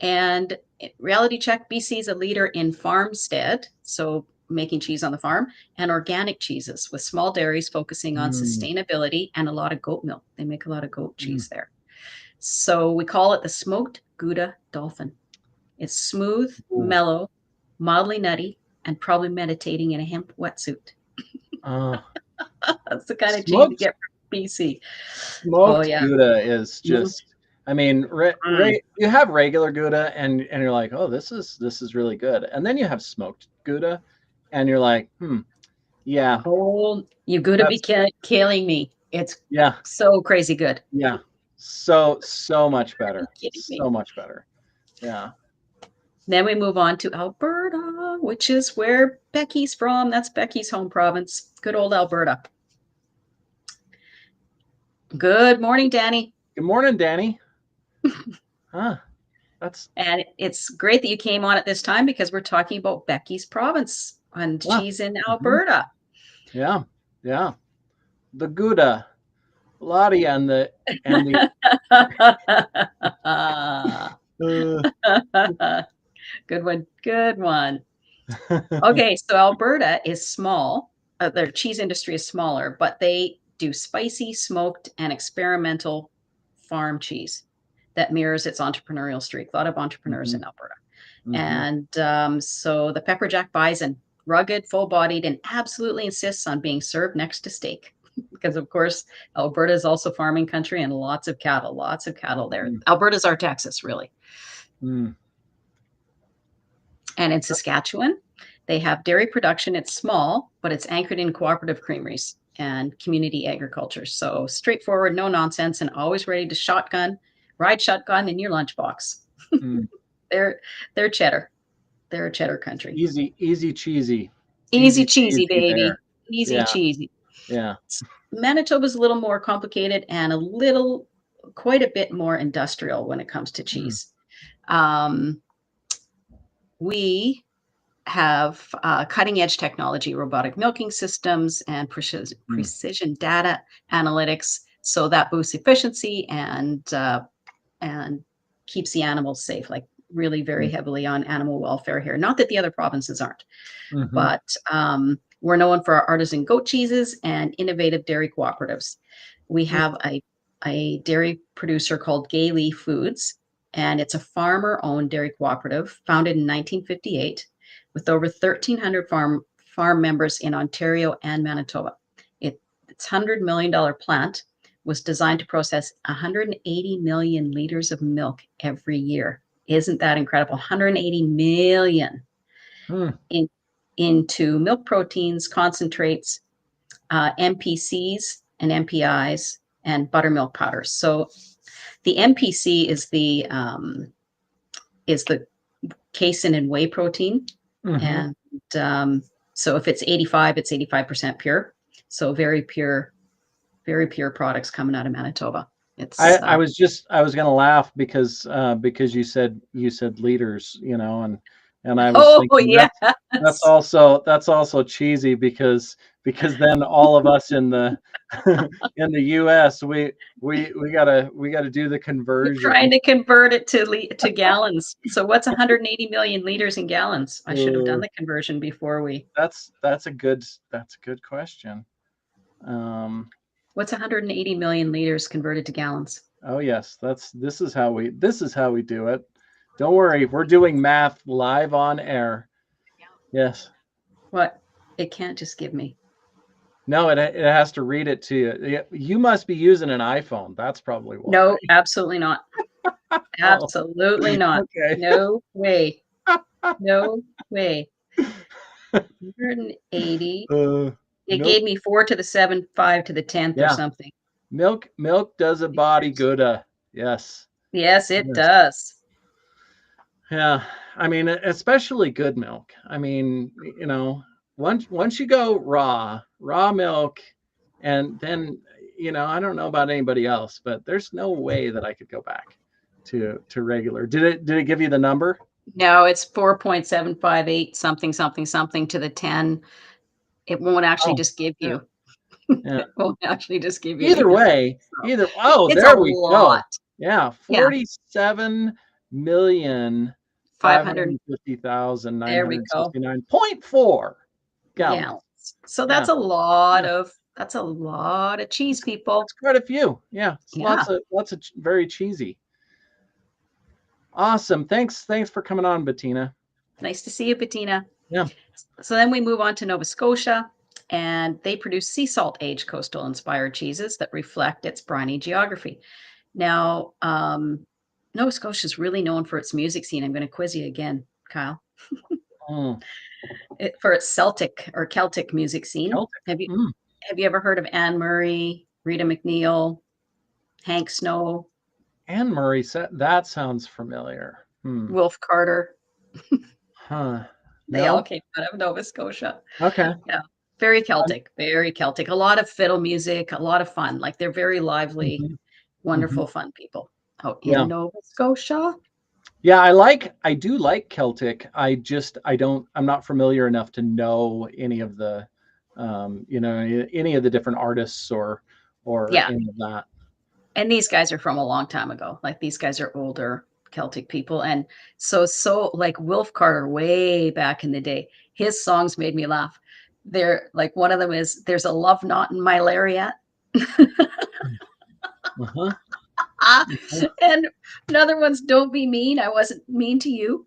Speaker 2: And reality check, BC is a leader in farmstead, so making cheese on the farm, and organic cheeses with small dairies focusing on sustainability and a lot of goat milk. They make a lot of goat cheese there. So we call it the smoked Gouda dolphin. It's smooth, mellow, mildly nutty, and probably meditating in a hemp wetsuit. That's the kind of cheese you get from BC.
Speaker 1: Smoked Gouda is just, I mean, you have regular Gouda and you're like, oh, this is really good. And then you have smoked Gouda and you're like, yeah.
Speaker 2: Oh, you Gouda be killing me. It's so crazy good.
Speaker 1: Yeah. So much better. So much better. Yeah.
Speaker 2: Then we move on to Alberta, which is where Becky's from. That's Becky's home province. Good old Alberta. Good morning, Danny.
Speaker 1: Good morning, Danny.
Speaker 2: And it's great that you came on at this time because we're talking about Becky's province and cheese in Alberta.
Speaker 1: Yeah. The Gouda. Lottie and the
Speaker 2: Good one. Okay, so Alberta is small. Their cheese industry is smaller, but they do spicy, smoked, and experimental farm cheese that mirrors its entrepreneurial streak. A lot of entrepreneurs in Alberta. And so the pepperjack bison, rugged, full-bodied, and absolutely insists on being served next to steak. Because, of course, Alberta is also farming country and lots of cattle there. Alberta's our Texas, really. And in Saskatchewan, they have dairy production. It's small, but it's anchored in cooperative creameries and community agriculture. So straightforward, no nonsense, and always ready to ride shotgun in your lunchbox. They're cheddar. They're a cheddar country.
Speaker 1: Easy cheesy.
Speaker 2: Easy cheesy, baby.
Speaker 1: There.
Speaker 2: Easy cheesy.
Speaker 1: Yeah.
Speaker 2: Manitoba's a little more complicated and quite a bit more industrial when it comes to cheese. We have cutting edge technology, robotic milking systems, and precision data analytics. So that boosts efficiency and keeps the animals safe, like really very heavily on animal welfare here. Not that the other provinces aren't, but we're known for our artisan goat cheeses and innovative dairy cooperatives. We have a dairy producer called Gay Lee Foods, and it's a farmer-owned dairy cooperative founded in 1958 with over 1,300 farm members in Ontario and Manitoba. Its $100 million plant was designed to process 180 million liters of milk every year. Isn't that incredible? 180 million.
Speaker 1: Hmm.
Speaker 2: into milk proteins, concentrates, MPCs and MPIs, and buttermilk powders. So the MPC is the casein and whey protein,
Speaker 1: Mhm.
Speaker 2: and so if it's 85, it's 85% pure. So very pure products coming out of Manitoba. It's
Speaker 1: I was going to laugh because you said liters, and I was
Speaker 2: oh
Speaker 1: thinking
Speaker 2: yes,
Speaker 1: that's also cheesy because then all of us in the in the US we gotta do the
Speaker 2: we're
Speaker 1: conversion.
Speaker 2: trying to convert it to gallons. So what's 180 million liters in gallons? I should have done the conversion before we.
Speaker 1: That's a good question.
Speaker 2: What's 180 million liters converted to gallons?
Speaker 1: Oh yes, this is how we do it. Don't worry, we're doing math live on air. Yes.
Speaker 2: What? It can't just give me.
Speaker 1: No, it has to read it to you. You must be using an iPhone. That's probably why.
Speaker 2: No, absolutely not. Absolutely not.
Speaker 1: Okay.
Speaker 2: No way. No way. 180. It gave me 4 to the 7, 5 to the 10th or something.
Speaker 1: Milk does a body good. Yes.
Speaker 2: Yes, it does.
Speaker 1: Yeah. I mean, especially good milk. I mean, once you go raw milk, and then, I don't know about anybody else, but there's no way that I could go back to regular. Did it give you the number?
Speaker 2: No, it's 4.758 something to the 10. It won't actually just give you.
Speaker 1: Yeah.
Speaker 2: It won't actually just give you.
Speaker 1: Either way,
Speaker 2: it's
Speaker 1: there
Speaker 2: a
Speaker 1: we
Speaker 2: lot.
Speaker 1: go. Yeah, 47,550,969.4 gallons.
Speaker 2: So that's a lot of cheese, people.
Speaker 1: That's quite a few. Yeah. Lots of very cheesy. Awesome. Thanks for coming on, Bettina.
Speaker 2: Nice to see you, Bettina.
Speaker 1: Yeah.
Speaker 2: So then we move on to Nova Scotia, and they produce sea salt aged coastal inspired cheeses that reflect its briny geography. Now, Nova Scotia is really known for its music scene. I'm going to quiz you again, Kyle. For its Celtic music scene.
Speaker 1: Celtic.
Speaker 2: Have you ever heard of Anne Murray, Rita McNeil, Hank Snow?
Speaker 1: Anne Murray, that sounds familiar.
Speaker 2: Wilf Carter.
Speaker 1: Huh.
Speaker 2: They all came out of Nova Scotia.
Speaker 1: Okay.
Speaker 2: Yeah. Very Celtic, very Celtic. A lot of fiddle music, a lot of fun. Like they're very lively, wonderful, fun people out in Nova Scotia.
Speaker 1: Yeah, I do like Celtic. I'm not familiar enough to know any of the, any of the different artists or any of that.
Speaker 2: And these guys are from a long time ago. Like these guys are older Celtic people. And so like Wilf Carter way back in the day, his songs made me laugh. They're like, one of them is "There's a Love Knot in My Lariat." And another one's "Don't Be Mean, I Wasn't Mean to You."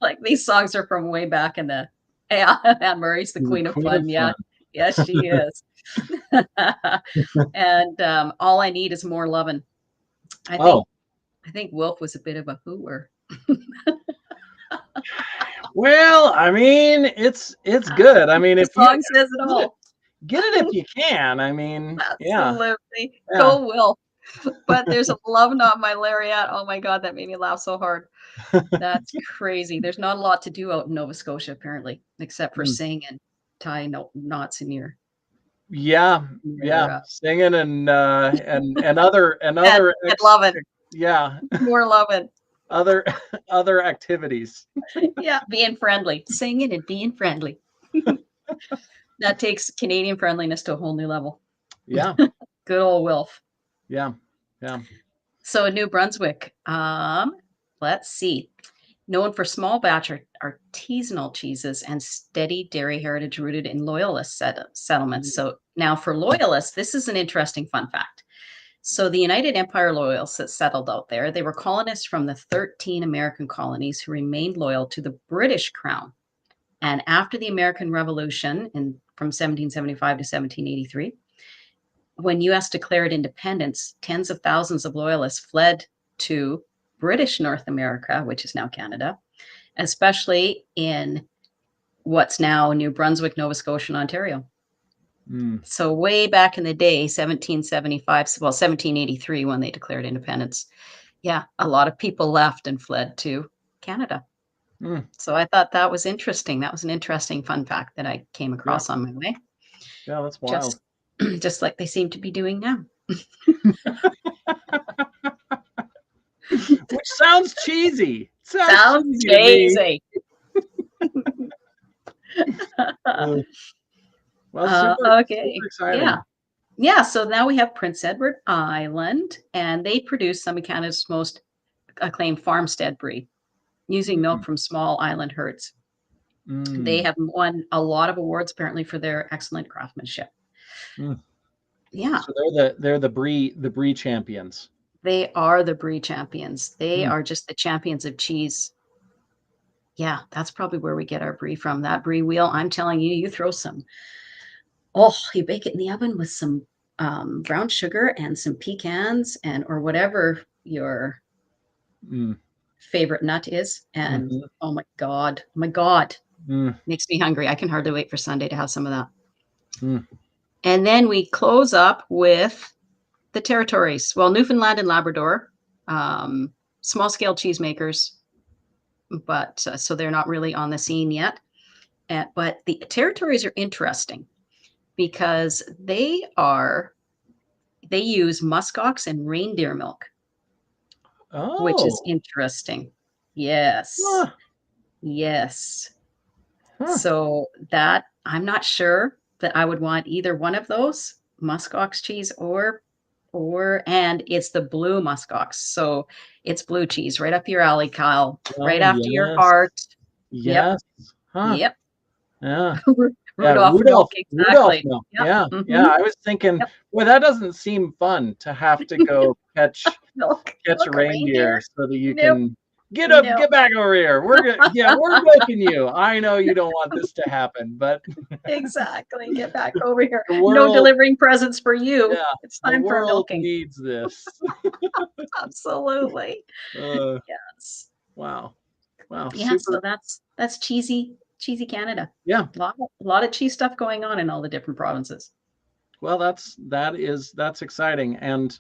Speaker 2: Like these songs are from way back in the Anne Murray's the Queen of Fun. Yeah. Yes, she is. And All I Need Is More Lovin'. I think Wilf was a bit of a hooer.
Speaker 1: Well, I mean, it's good. I mean,
Speaker 2: the song says it all.
Speaker 1: Get it if you can. I mean,
Speaker 2: absolutely. Go Wilf. But there's a Love Knot in My Lariat. Oh my God, that made me laugh so hard. That's crazy. There's not a lot to do out in Nova Scotia, apparently, except for sing and tie knots in your.
Speaker 1: Singing and other
Speaker 2: loving.
Speaker 1: Yeah.
Speaker 2: More loving.
Speaker 1: Other activities.
Speaker 2: Yeah, being friendly, singing and being friendly. That takes Canadian friendliness to a whole new level.
Speaker 1: Yeah.
Speaker 2: Good old Wilf.
Speaker 1: Yeah.
Speaker 2: So New Brunswick, let's see. Known for small batch artisanal cheeses and steady dairy heritage rooted in loyalist settlements. So now for loyalists, this is an interesting fun fact. So the United Empire loyalists that settled out there, they were colonists from the 13 American colonies who remained loyal to the British Crown. And after the American Revolution from 1775 to 1783, when U.S. declared independence, tens of thousands of loyalists fled to British North America, which is now Canada, especially in what's now New Brunswick, Nova Scotia, and Ontario. So way back in the day, 1775, well, 1783, when they declared independence, yeah, a lot of people left and fled to Canada. So I thought that was interesting. That was an interesting fun fact that I came across on my way.
Speaker 1: Yeah, that's wild.
Speaker 2: Just like they seem to be doing now.
Speaker 1: Which sounds cheesy.
Speaker 2: Sounds
Speaker 1: cheesy. Well, super exciting.
Speaker 2: Yeah. So now we have Prince Edward Island, and they produce some of Canada's most acclaimed farmstead brie, using milk from small island herds. They have won a lot of awards apparently for their excellent craftsmanship. Yeah.
Speaker 1: So they're the brie champions.
Speaker 2: They are the brie champions. They are just the champions of cheese. Yeah, that's probably where we get our brie from. That brie wheel, I'm telling you, you throw some. Oh, you bake it in the oven with some brown sugar and some pecans or whatever your favorite nut is. And oh my God, makes me hungry. I can hardly wait for Sunday to have some of that. And then we close up with the territories. Well, Newfoundland and Labrador, small scale cheesemakers, but so they're not really on the scene yet. But the territories are interesting because they use muskox and reindeer milk, which is interesting. Yes. Yes. So that I'm not sure that I would want either one of those, muskox cheese and it's the blue muskox. So it's blue cheese right up your alley, Kyle. Right after your heart.
Speaker 1: Yes.
Speaker 2: Yep.
Speaker 1: Yeah.
Speaker 2: Rudolph milk, exactly.
Speaker 1: Milk. Yep. Yeah. I was thinking, boy, that doesn't seem fun to have to go catch a reindeer so that you can get back over here. We're milking you. I know you don't want this to happen, but
Speaker 2: exactly. Get back over here. No delivering presents for you. Yeah, it's time for milking.
Speaker 1: Needs this.
Speaker 2: Absolutely. Yes.
Speaker 1: Wow.
Speaker 2: Yeah. Super. So that's cheesy Canada.
Speaker 1: Yeah.
Speaker 2: A lot of cheese stuff going on in all the different provinces.
Speaker 1: Well, that's exciting. And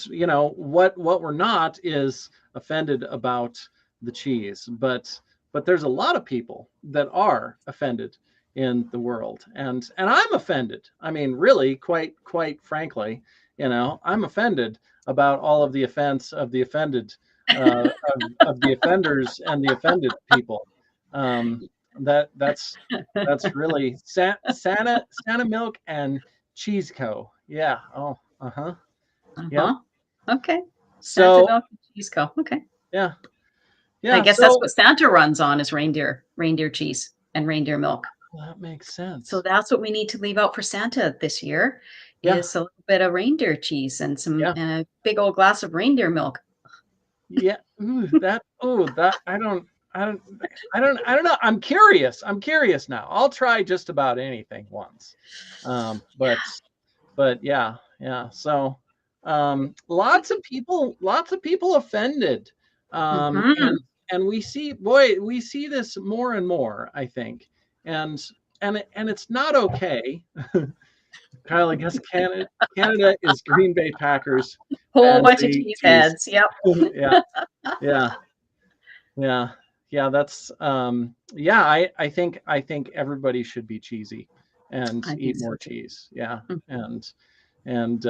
Speaker 1: you know what we're not is offended about the cheese, but there's a lot of people that are offended in the world, and I'm offended. I mean, really, quite frankly, you know, I'm offended about all of the offense of the offended, of the offenders and the offended people. That's really Santa Milk and Cheese Co. Yeah. Oh. Yeah.
Speaker 2: Okay.
Speaker 1: So
Speaker 2: Santa Milk and Cheese Co. Okay.
Speaker 1: Yeah.
Speaker 2: I guess that's what Santa runs on is reindeer cheese and reindeer milk.
Speaker 1: Well, that makes sense.
Speaker 2: So that's what we need to leave out for Santa this year is a little bit of reindeer cheese and some and a big old glass of reindeer milk.
Speaker 1: Yeah. That I don't know. I'm curious now. I'll try just about anything once. But yeah. So lots of people offended. And we see this more and more, I think. And it's not okay. Kyle, I guess Canada is Green Bay Packers.
Speaker 2: Whole bunch of cheese heads. Yep.
Speaker 1: Yeah. That's I think everybody should be cheesy and eat more cheese. Yeah. And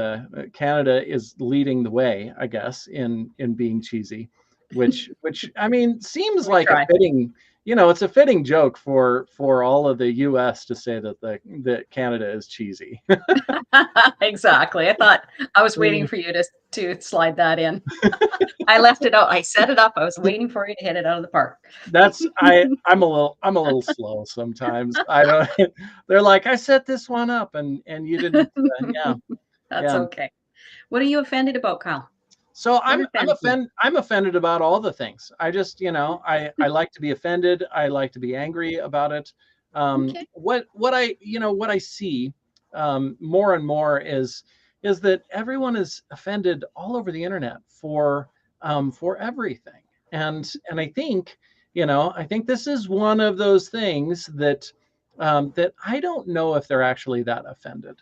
Speaker 1: Canada is leading the way, I guess, in being cheesy, which I mean seems like a fitting, it's a fitting joke for all of the U.S. to say that Canada is cheesy.
Speaker 2: Exactly. I thought I was waiting for you to slide that in. I left it out. I set it up. I was waiting for you to hit it out of the park.
Speaker 1: I'm a little slow sometimes. They're like, I set this one up and you didn't.
Speaker 2: That's okay. What are you offended about, Kyle?
Speaker 1: So I'm offended about all the things. I just, I like to be offended. I like to be angry about it. What I see more and more is that everyone is offended all over the internet for everything. And I think I think this is one of those things that that I don't know if they're actually that offended.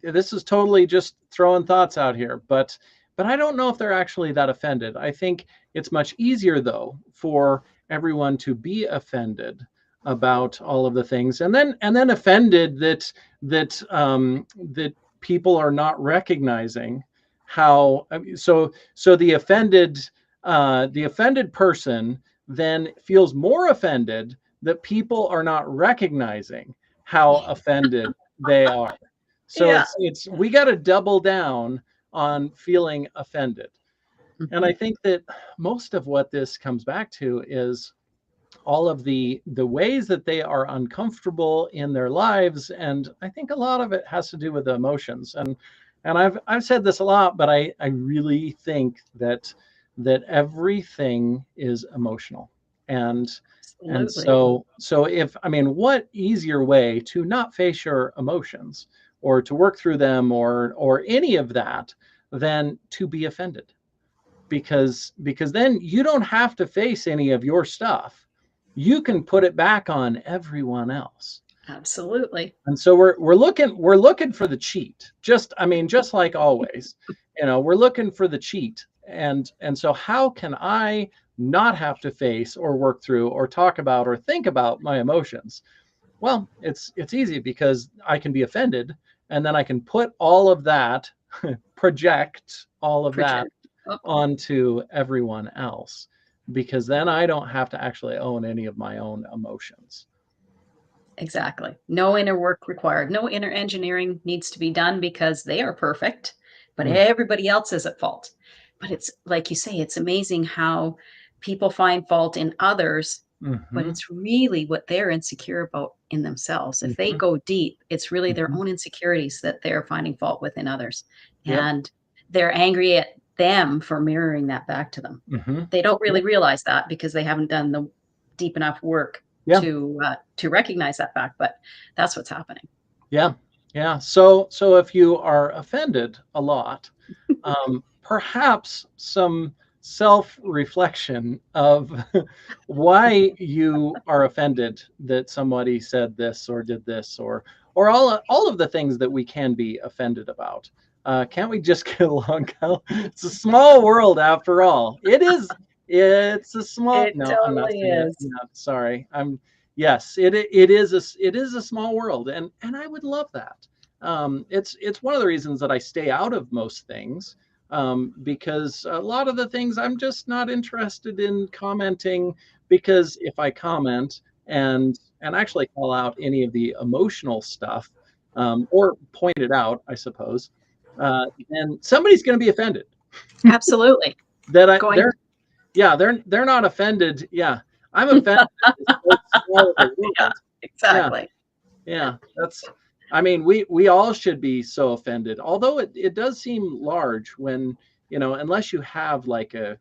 Speaker 1: This is totally just throwing thoughts out here, but I don't know if they're actually that offended. I think it's much easier though for everyone to be offended about all of the things, and then offended that people are not recognizing how. So the offended person then feels more offended that people are not recognizing how offended they are. So
Speaker 2: Yeah.
Speaker 1: it's we got to double down on feeling offended. And I think that most of what this comes back to is all of the ways that they are uncomfortable in their lives, and I think a lot of it has to do with the emotions. And I've said this a lot, but I really think that everything is emotional. And
Speaker 2: Absolutely.
Speaker 1: so if, I mean, what easier way to not face your emotions or to work through them or any of that than to be offended? Because then you don't have to face any of your stuff. You can put it back on everyone else.
Speaker 2: Absolutely.
Speaker 1: And so we're looking for the cheat. Just like always, we're looking for the cheat. And so how can I not have to face or work through or talk about or think about my emotions? Well, it's easy, because I can be offended, and then I can put all of that, project all of that onto everyone else, because then I don't have to actually own any of my own emotions.
Speaker 2: Exactly. No inner work required. No inner engineering needs to be done because they are perfect, but everybody else is at fault. But it's like you say, it's amazing how people find fault in others, but it's really what they're insecure about in themselves. If they go deep, it's really their own insecurities that they're finding fault with in others.
Speaker 1: Yep.
Speaker 2: And they're angry at them for mirroring that back to them. They don't really realize that because they haven't done the deep enough work to recognize that fact, but that's what's happening.
Speaker 1: Yeah. So if you are offended a lot, perhaps some self-reflection of why you are offended that somebody said this or did this, or all of the things that we can be offended about. Can't we just get along? It's a small world after all. It is. It's a small.
Speaker 2: It
Speaker 1: No, I'm not
Speaker 2: totally
Speaker 1: saying it.
Speaker 2: is.
Speaker 1: No, sorry. Yes, it is a small world, and I would love that. It's one of the reasons that I stay out of most things, because a lot of the things I'm just not interested in commenting, because if I comment and actually call out any of the emotional stuff, or point it out, I suppose, then somebody's going to be offended.
Speaker 2: Absolutely.
Speaker 1: They're not offended. Yeah, I'm offended.
Speaker 2: Yeah, exactly.
Speaker 1: Yeah, I mean, we all should be so offended. Although it does seem large when, unless you have like a,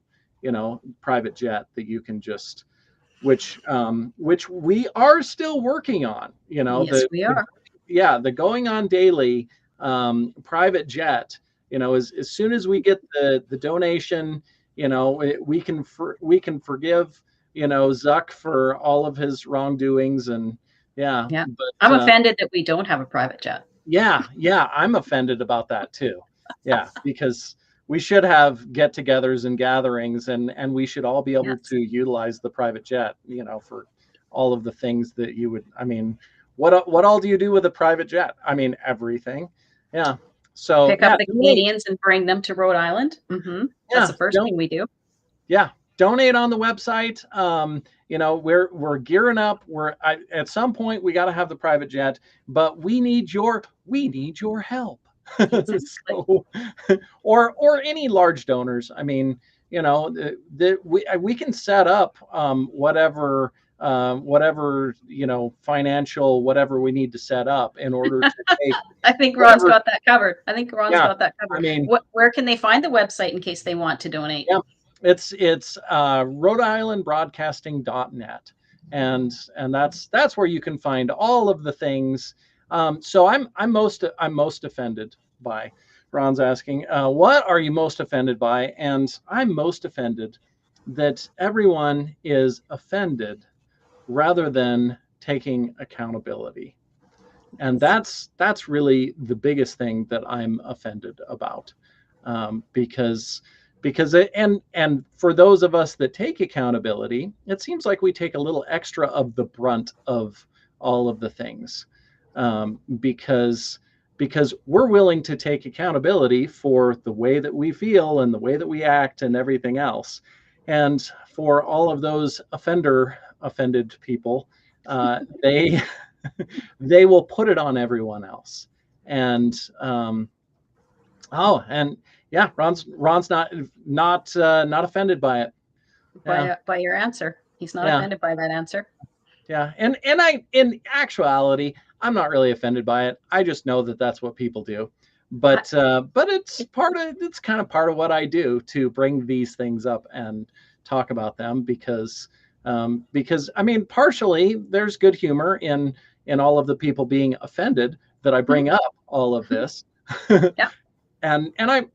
Speaker 1: private jet that you can just, which we are still working on,
Speaker 2: Yes, we are.
Speaker 1: the going on daily private jet, as soon as we get the donation, we can forgive, Zuck for all of his wrongdoings. And
Speaker 2: Yeah.
Speaker 1: but
Speaker 2: I'm offended that we don't have a private jet.
Speaker 1: yeah, I'm offended about that too. Yeah, because we should have get-togethers and gatherings, and we should all be able to utilize the private jet, for all of the things that you would. I mean, what all do you do with a private jet? I mean, everything. Yeah. So
Speaker 2: pick up the Canadians and bring them to Rhode Island. That's the first thing we do.
Speaker 1: Yeah, donate on the website. We're gearing up. At some point we got to have the private jet, but we need your help.
Speaker 2: Exactly.
Speaker 1: So, or any large donors. I mean, we can set up whatever financial whatever we need to set up in order to take.
Speaker 2: I think Ron's got that covered. I
Speaker 1: mean,
Speaker 2: where can they find the website in case they want to donate?
Speaker 1: Yeah, it's RhodeIslandBroadcasting.net, and that's where you can find all of the things. So I'm most offended by. Ron's asking, what are you most offended by? And I'm most offended that everyone is offended rather than taking accountability. And that's really the biggest thing that I'm offended about, because and for those of us that take accountability, it seems like we take a little extra of the brunt of all of the things, because we're willing to take accountability for the way that we feel and the way that we act and everything else. And for all of those offended people, they they will put it on everyone else. And and yeah, Ron's not offended by it.
Speaker 2: By your answer. He's not
Speaker 1: Yeah.
Speaker 2: offended by that answer.
Speaker 1: Yeah, and I, in actuality, I'm not really offended by it. I just know that that's what people do. But it's kind of part of what I do, to bring these things up and talk about them, because I mean, partially there's good humor in all of the people being offended that I bring up all of this.
Speaker 2: Yeah.
Speaker 1: And I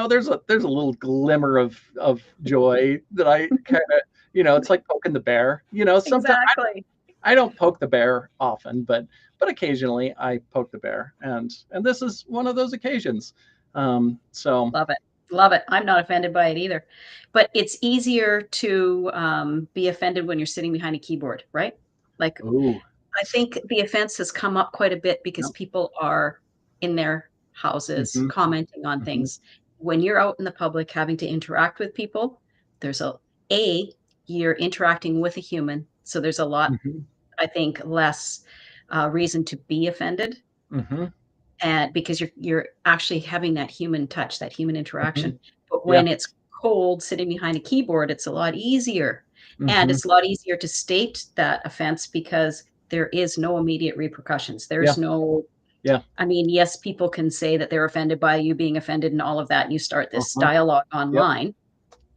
Speaker 1: there's a little glimmer of joy that I kind of, it's like poking the bear. Sometimes
Speaker 2: Exactly.
Speaker 1: I don't poke the bear often, but occasionally I poke the bear, and this is one of those occasions. So
Speaker 2: Love it. I'm not offended by it either, but it's easier to be offended when you're sitting behind a keyboard, right? Like,
Speaker 1: ooh,
Speaker 2: I think the offense has come up quite a bit because
Speaker 1: yep.
Speaker 2: people are in their houses commenting on
Speaker 1: Mhm.
Speaker 2: things. When you're out in the public having to interact with people, there's you're interacting with a human, so there's a lot, I think, less reason to be offended, and because you're actually having that human touch, that human interaction. But
Speaker 1: Yeah.
Speaker 2: when it's cold sitting behind a keyboard, it's a lot easier. And
Speaker 1: Mhm.
Speaker 2: it's a lot easier to state that offense because there is no immediate repercussions.
Speaker 1: Yeah.
Speaker 2: There's no,
Speaker 1: Yeah.
Speaker 2: I mean, yes, people can say that they're offended by you being offended and all of that, and you start this dialogue
Speaker 1: Yep.
Speaker 2: online,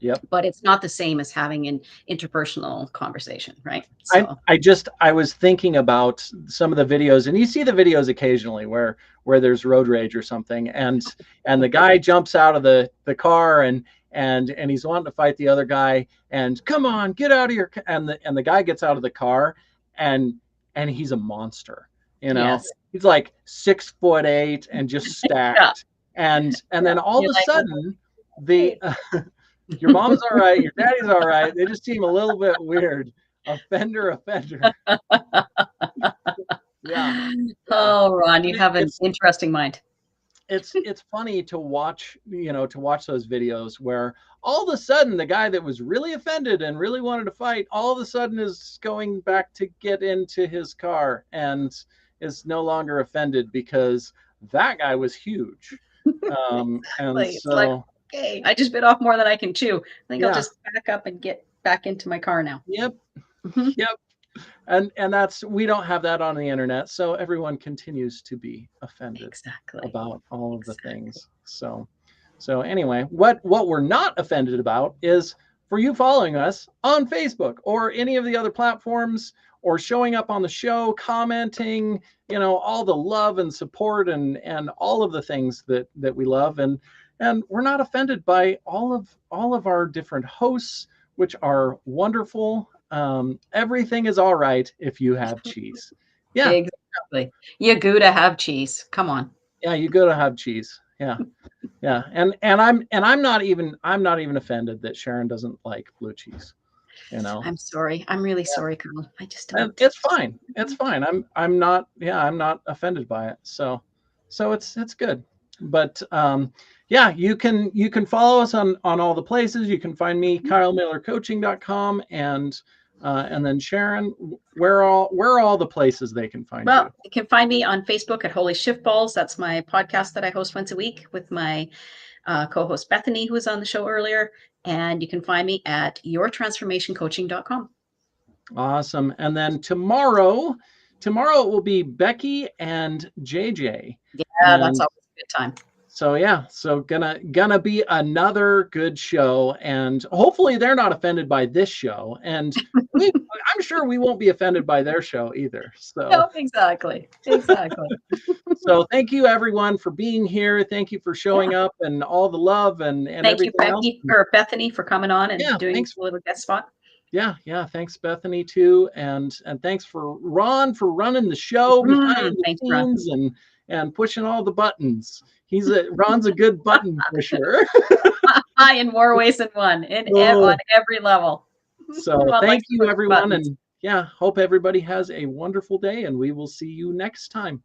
Speaker 1: Yep.
Speaker 2: but it's not the same as having an interpersonal conversation, right? So
Speaker 1: I was thinking about some of the videos, and you see the videos occasionally where there's road rage or something, and the guy jumps out of the car, and he's wanting to fight the other guy, and come on, get out of your, and the guy gets out of the car, and he's a monster.
Speaker 2: yes.
Speaker 1: He's like 6'8" and just stacked. And then all of a sudden, the your mom's all right, your daddy's all right. They just seem a little bit weird. Offender. Yeah.
Speaker 2: Oh, Ron, you have an interesting mind.
Speaker 1: It's funny to watch, those videos where all of a sudden the guy that was really offended and really wanted to fight, all of a sudden is going back to get into his car and is no longer offended because that guy was huge. And
Speaker 2: It's
Speaker 1: so,
Speaker 2: like, okay, I just bit off more than I can chew. I think I'll
Speaker 1: yeah.
Speaker 2: just back up and get back into my car now.
Speaker 1: Yep. Yep. And that's, we don't have that on the internet, so everyone continues to be offended about all of the things. So anyway, what we're not offended about is for you following us on Facebook or any of the other platforms, or showing up on the show, commenting, all the love and support and all of the things that we love, and we're not offended by all of our different hosts, which are wonderful. Everything is all right if you have cheese. Yeah,
Speaker 2: exactly. You go to have cheese. Come on.
Speaker 1: Yeah, you go to have cheese. Yeah, yeah. And I'm not even offended that Sharon doesn't like blue cheese.
Speaker 2: I'm sorry. I'm really sorry, Carl. I just don't.
Speaker 1: And it's fine. It's fine. I'm not offended by it. So it's good. But yeah, you can follow us on all the places. You can find me, KyleMillerCoaching.com, and then Sharon, where are all the places they can find you?
Speaker 2: You can find me on Facebook at Holy Shift Balls. That's my podcast that I host once a week with my co-host Bethany, who was on the show earlier. And you can find me at yourtransformationcoaching.com.
Speaker 1: Awesome. And then tomorrow it will be Becky and JJ.
Speaker 2: Yeah, that's always a good time.
Speaker 1: So yeah, so gonna be another good show, and hopefully they're not offended by this show, and I'm sure we won't be offended by their show either. So
Speaker 2: No, exactly.
Speaker 1: so thank you everyone for being here. Thank you for showing up and all the love and
Speaker 2: Thank you,
Speaker 1: everything else.
Speaker 2: Bethany, for coming on and
Speaker 1: Yeah,
Speaker 2: doing
Speaker 1: thanks.
Speaker 2: a little guest spot.
Speaker 1: Yeah, thanks Bethany too, and thanks for Ron for running the show behind the
Speaker 2: Thanks, Ron.
Speaker 1: scenes and pushing all the buttons. Ron's a good button pusher.
Speaker 2: In more ways than one,
Speaker 1: Oh.
Speaker 2: on every level.
Speaker 1: So thank you everyone, and yeah, hope everybody has a wonderful day, and we will see you next time.